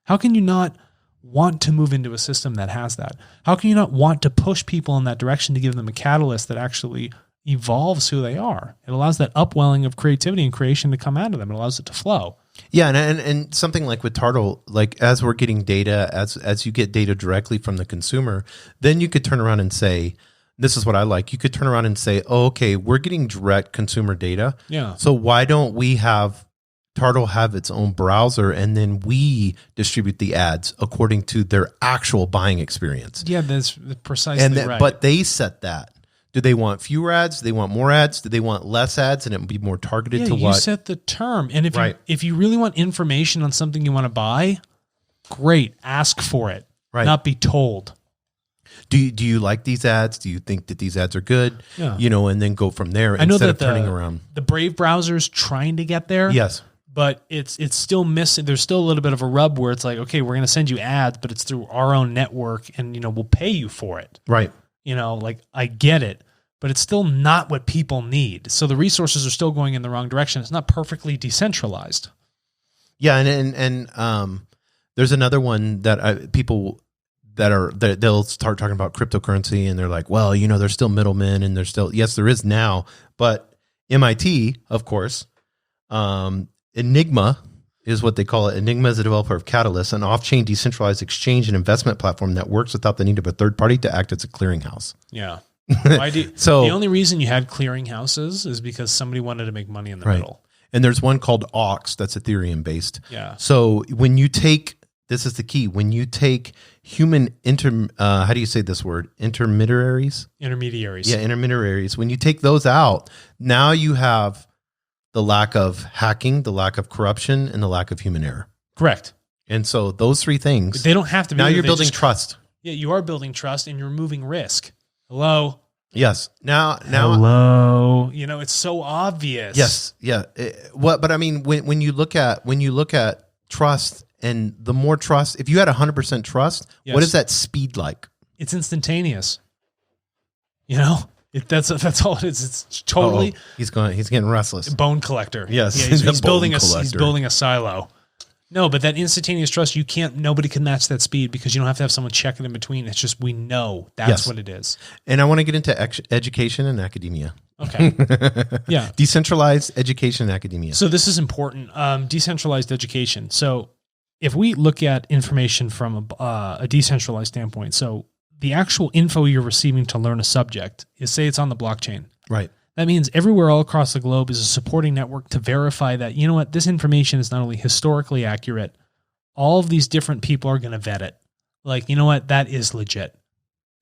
How can you not want to move into a system that has that? How can you not want to push people in that direction to give them a catalyst that actually evolves who they are? It allows that upwelling of creativity and creation to come out of them. It allows it to flow. Yeah, and something like with Turtle, like as we're getting data, as you get data directly from the consumer, then you could turn around and say, this is what I like. You could turn around and say, oh, okay, we're getting direct consumer data. Yeah. So why don't we have Turtle have its own browser, and then we distribute the ads according to their actual buying experience? Yeah, that's precisely right. But they set that. Do they want fewer ads? Do they want more ads? Do they want less ads and it would be more targeted to what? You set the term. And if you really want information on something you want to buy, great. Ask for it, not be told. Do you like these ads? Do you think that these ads are good? Yeah. And then go from there I know instead that of turning around. The Brave browser's trying to get there. Yes. but it's still missing. There's still a little bit of a rub where it's like, okay, we're going to send you ads, but it's through our own network and, we'll pay you for it. Right. Like I get it, but it's still not what people need. So the resources are still going in the wrong direction. It's not perfectly decentralized. Yeah. And there's another one that people they'll start talking about cryptocurrency and they're like, well, there's still middlemen and there's still, yes, there is now, but MIT, of course, Enigma is what they call it. Enigma is a developer of Catalyst, an off-chain decentralized exchange and investment platform that works without the need of a third party to act as a clearinghouse. Yeah. So the only reason you had clearinghouses is because somebody wanted to make money in the middle. And there's one called Aux that's Ethereum based. Yeah. So when you take, this is the key, when you take human how do you say this word? Intermediaries. Yeah, intermediaries. When you take those out, now you have the lack of hacking, the lack of corruption, and the lack of human error. Correct. And so those three things, they don't have to be. Now you're building trust. Yeah, you are building trust and you're removing risk. Hello. Yes. Now. Hello. It's so obvious. Yes. Yeah. But I mean, when you look at trust, and the more trust, if you had 100% trust, yes. What is that speed like? It's instantaneous. That's all it is. It's totally. He's getting restless. Bone collector. Yes. Yeah, he's building a silo. No, but that instantaneous trust, nobody can match that speed because you don't have to have someone check it in between. It's just, we know that's what it is. And I want to get into education and academia. Okay. Yeah. Decentralized education and academia. So this is important. Decentralized education. So if we look at information from a decentralized standpoint, so the actual info you're receiving to learn a subject is, say it's on the blockchain. Right. That means everywhere all across the globe is a supporting network to verify that, this information is not only historically accurate, all of these different people are going to vet it. Like, that is legit.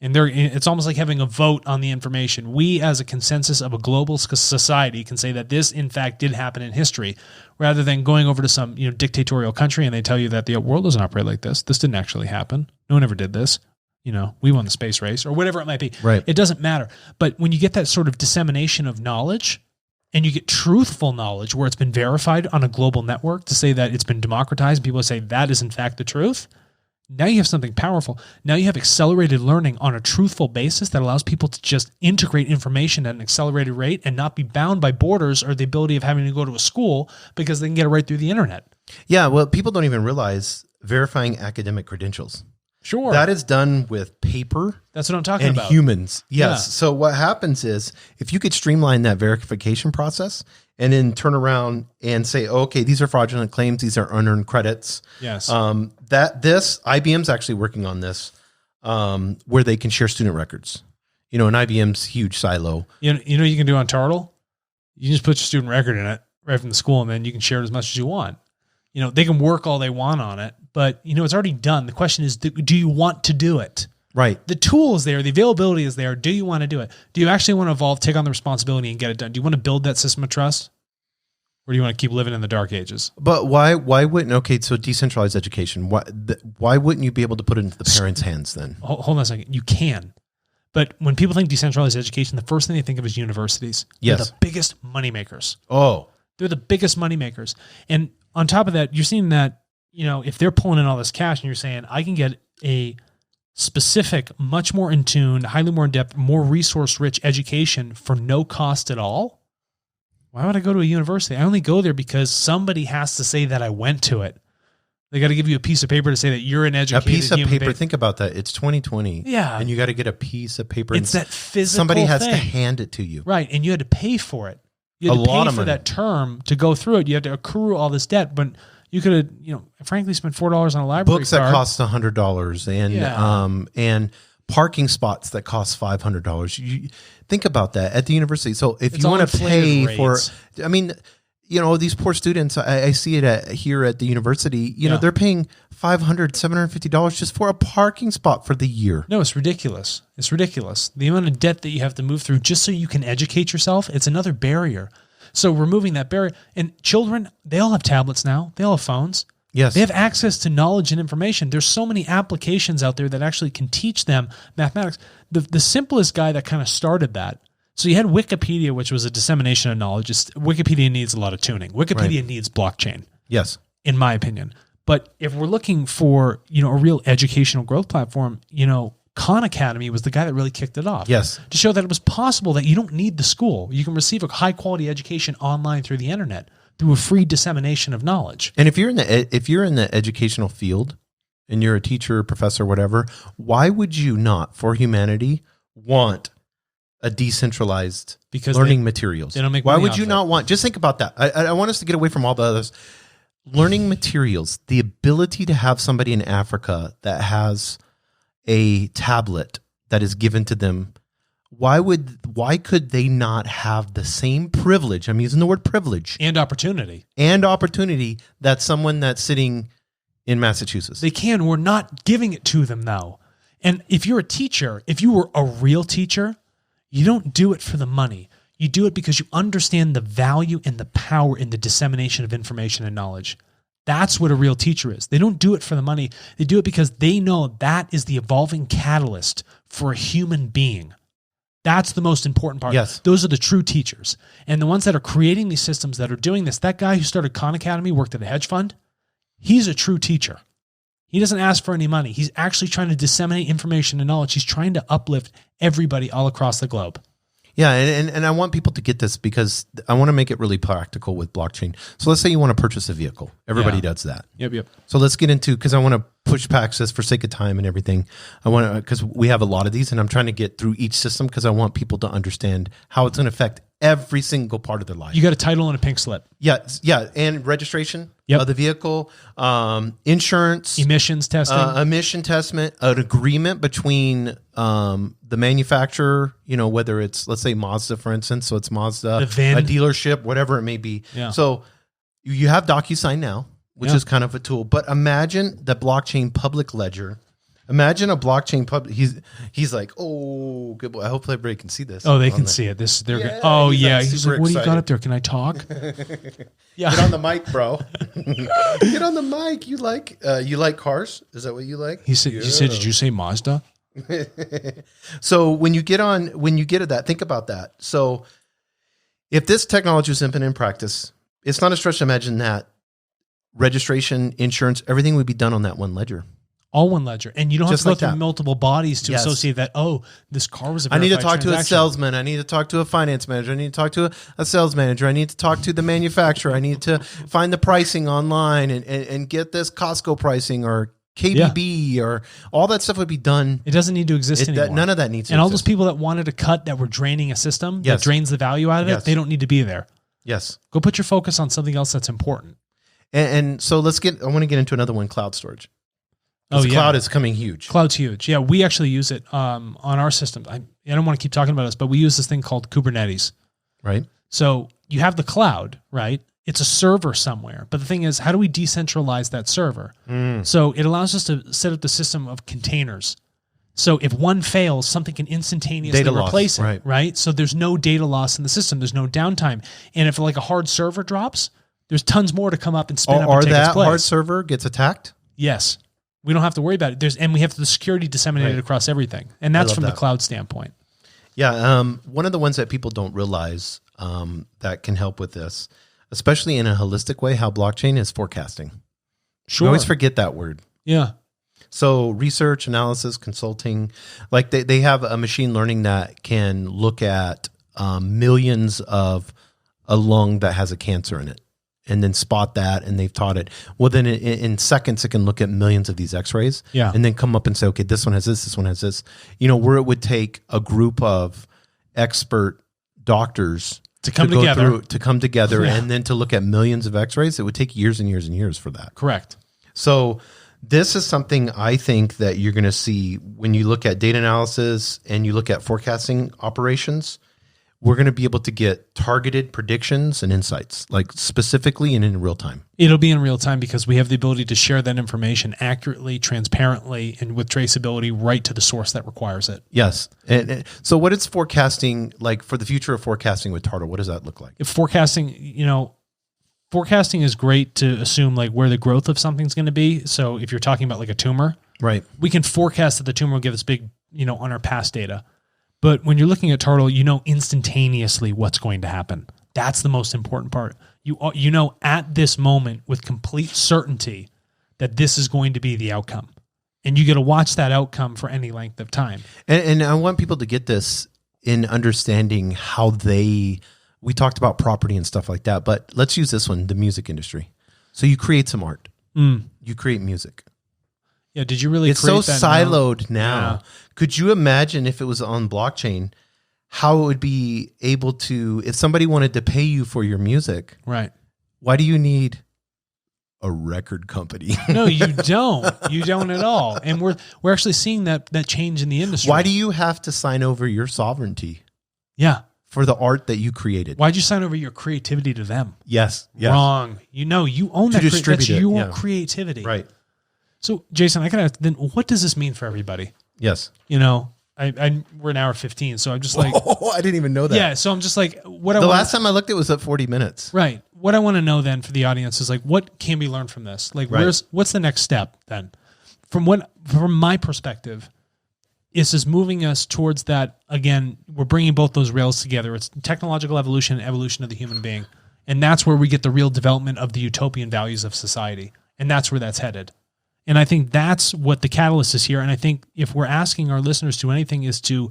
And it's almost like having a vote on the information. We, as a consensus of a global society, can say that this, in fact, did happen in history, rather than going over to some dictatorial country and they tell you that the world doesn't operate like this. This didn't actually happen. No one ever did this. We won the space race or whatever it might be. Right. It doesn't matter. But when you get that sort of dissemination of knowledge and you get truthful knowledge where it's been verified on a global network to say that it's been democratized, people say that is in fact the truth. Now you have something powerful. Now you have accelerated learning on a truthful basis that allows people to just integrate information at an accelerated rate and not be bound by borders or the ability of having to go to a school because they can get it right through the internet. Yeah. Well, people don't even realize verifying academic credentials. Sure. That is done with paper. That's what I'm talking about. And humans. Yes. Yeah. So what happens is if you could streamline that verification process and then turn around and say, okay, these are fraudulent claims. These are unearned credits. Yes. IBM's actually working on this where they can share student records. And IBM's huge silo. You can do on Turtle? You just put your student record in it right from the school and then you can share it as much as you want. They can work all they want on it, but it's already done. The question is, do you want to do it? Right. The tool is there. The availability is there. Do you want to do it? Do you actually want to evolve, take on the responsibility and get it done? Do you want to build that system of trust? Or do you want to keep living in the dark ages? But why wouldn't, so decentralized education, why wouldn't you be able to put it into the parents' hands then? Hold on a second. You can. But when people think decentralized education, the first thing they think of is universities. Yes. They're the biggest moneymakers. Oh. They're the biggest moneymakers. And on top of that, you're seeing that, if they're pulling in all this cash and you're saying, I can get a specific, much more in tune, highly more in depth, more resource rich education for no cost at all. Why would I go to a university? I only go there because somebody has to say that I went to it. They got to give you a piece of paper to say that you're an educated human. A piece of paper. being. Think about that. It's 2020. Yeah. And you got to get a piece of paper. It's that physical Somebody has thing. to hand it to you. Right. And you had to pay for it. You had to pay for that term to go through it. You had to accrue all this debt, but you could have, frankly, spent $4 on a library books card. That cost $100 and parking spots that cost $500. You think about that at the university. So if you want to pay rates. these poor students, I see it here at the university, they're paying $500, $750 just for a parking spot for the year. No, it's ridiculous. It's ridiculous. The amount of debt that you have to move through just so you can educate yourself, it's another barrier. So removing that barrier, and children, they all have tablets now. They all have phones. Yes. They have access to knowledge and information. There's so many applications out there that actually can teach them mathematics. The simplest guy that kind of started that So you had Wikipedia, which was a dissemination of knowledge. Wikipedia needs a lot of tuning. Wikipedia needs blockchain. Yes. In my opinion. But if we're looking for, a real educational growth platform, Khan Academy was the guy that really kicked it off. Yes. To show that it was possible that you don't need the school. You can receive a high quality education online through the internet through a free dissemination of knowledge. And if you're in the educational field and you're a teacher, professor, whatever, why would you not, for humanity, want a decentralized learning materials? They don't make Why money would off you it. not want? Just think about that. I want us to get away from all the others. Learning materials, the ability to have somebody in Africa that has a tablet that is given to them. Why could they not have the same privilege? I'm using the word privilege And opportunity. that someone that's sitting in Massachusetts. They can. We're not giving it to them though. And if you're a teacher, if you were a real teacher, you don't do it for the money. You do it because you understand the value and the power in the dissemination of information and knowledge. That's what a real teacher is. They don't do it for the money. They do it because they know that is the evolving catalyst for a human being. That's the most important part. Yes. Those are the true teachers. And the ones that are creating these systems that are doing this, that guy who started Khan Academy, worked at a hedge fund, he's a true teacher. He doesn't ask for any money. He's actually trying to disseminate information and knowledge. He's trying to uplift everybody all across the globe. Yeah, and I want people to get this because I want to make it really practical with blockchain. So let's say you want to purchase a vehicle. Everybody does that. Yep. So let's get into, because I want to push past this for sake of time and everything. I want to, because we have a lot of these and I'm trying to get through each system because I want people to understand how it's going to affect every single part of their life. You got a title and a pink slip. Yeah, and registration Yep. of the vehicle, insurance, Emissions testing. emission testament, an agreement between the manufacturer, whether it's, let's say Mazda, for instance, so it's Mazda, The VIN. a dealership, whatever it may be. Yeah. So you have DocuSign now, which is kind of a tool, but imagine the blockchain public ledger. Imagine a blockchain public. He's like, oh, good boy. I hope everybody can see this. Oh, they can see it. They're Yeah, good. Oh, he's yeah. like He's super like, what do you got excited. up there? Can I talk? Yeah. Get on the mic, bro. Get on the mic. You like cars? Is that what you like? He said, did you say Mazda? So when you get at that, think about that. So if this technology was implemented in practice, it's not a stretch to imagine that registration, insurance, everything would be done on that one ledger. All one ledger. And you don't have Just to go like through that. multiple bodies to Yes. associate that, this car was a I need to verified talk to a transaction. salesman. I need to talk to a finance manager. I need to talk to a sales manager. I need to talk to the manufacturer. I need to find the pricing online and get this Costco pricing or KBB or all that stuff would be done. It doesn't need to exist anymore. None of that needs to And all those exist. people that wanted a cut that were draining a system Yes. that drains the value out of Yes. it, they don't need to be there. Yes. Go put your focus on something else that's important. And so I want to get into another one, cloud storage. Oh, yeah. Cloud is coming huge. Cloud's huge. Yeah, we actually use it on our system. I don't want to keep talking about this, but we use this thing called Kubernetes. Right? So you have the cloud, right? It's a server somewhere. But the thing is, how do we decentralize that server? So it allows us to set up the system of containers. So if one fails, something can instantaneously Data loss, replace it, right. right? So there's no data loss in the system. There's no downtime. And if like a hard server drops, there's tons more to come up and spin up Or and take its that place. hard server gets attacked? Yes. We don't have to worry about it. And we have the security disseminated Right. across everything. And that's love from the that. cloud standpoint. Yeah. One of the ones that people don't realize that can help with this, especially in a holistic way, how blockchain is forecasting. Sure. We always forget that word. Yeah. So research, analysis, consulting, like they have a machine learning that can look at millions of a lung that has a cancer in it and then spot that, and they've taught it. Well, then in seconds, it can look at millions of these x-rays Yeah. and then come up and say, okay, this one has this one has this. Where it would take a group of expert doctors To come go together. to come together Yeah. and then to look at millions of x-rays, it would take years and years and years for that. Correct. So this is something I think that you're going to see when you look at data analysis and you look at forecasting operations. We're going to be able to get targeted predictions and insights, like specifically and in real time. It'll be in real time because we have the ability to share that information accurately, transparently, and with traceability right to the source that requires it. Yes. And so what is forecasting like for the future of forecasting with Tartle? What does that look like? If forecasting is great to assume like where the growth of something's going to be. So if you're talking about like a tumor, Right. we can forecast that the tumor will give us big, on our past data. But when you're looking at Turtle, you know instantaneously what's going to happen. That's the most important part. You know at this moment with complete certainty that this is going to be the outcome. And you get to watch that outcome for any length of time. And I want people to get this in understanding how we talked about property and stuff like that, but let's use this one, the music industry. So you create some art. You create music. Yeah, did you really It's create so that siloed now. Yeah. Could you imagine if it was on blockchain, how it would be able to, if somebody wanted to pay you for your music, Right. why do you need a record company? No, you don't. You don't at all. And we're actually seeing that change in the industry. Why do you have to sign over your sovereignty Yeah. for the art that you created? Why'd you sign over your creativity to them? Yes. Yes. Wrong. You know, you own that. distribute That's it, your yeah. creativity. Right. So, Jason, I gotta ask, then what does this mean for everybody? Yes. You know, we're an hour 15, so I'm just like, Oh, I didn't even know that. yeah. So I'm just like, The last time I looked, it was at 40 minutes. right. What I want to know then for the audience is like, what can be learned from this? Like, Right. what's the next step then? From my perspective, this is moving us towards that. Again, we're bringing both those rails together. It's technological evolution and evolution of the human being. And that's where we get the real development of the utopian values of society. And that's where that's headed. And I think that's what the catalyst is here. And I think if we're asking our listeners to anything is to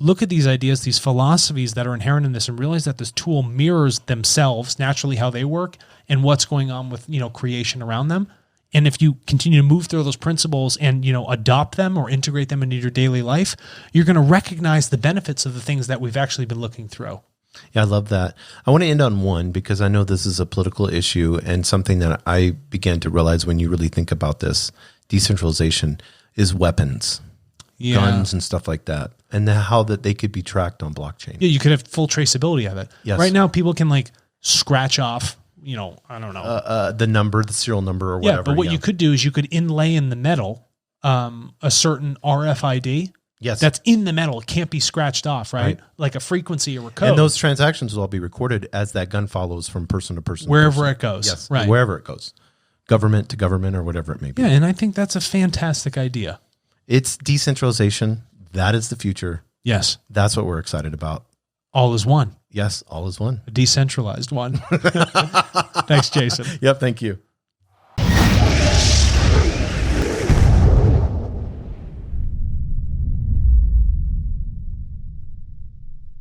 look at these ideas, these philosophies that are inherent in this and realize that this tool mirrors themselves naturally how they work and what's going on with, creation around them. And if you continue to move through those principles and, adopt them or integrate them into your daily life, you're going to recognize the benefits of the things that we've actually been looking through. Yeah, I love that. I want to end on one because I know this is a political issue and something that I began to realize when you really think about this, decentralization, is weapons, guns and stuff like that, and how that they could be tracked on blockchain. Yeah, you could have full traceability of it. Yes. Right now, people can scratch off, I don't know. The serial number or whatever. Yeah, but what you could do is you could inlay in the metal a certain RFID. Yes. That's in the metal. It can't be scratched off, right? Like a frequency or a code. And those transactions will all be recorded as that gun follows from person to person. Wherever it goes. Yes, right. wherever it goes. Government to government or whatever it may be. Yeah, and I think that's a fantastic idea. It's decentralization. That is the future. Yes. That's what we're excited about. All is one. Yes, all is one. A decentralized one. Thanks, Jason. Yep, thank you.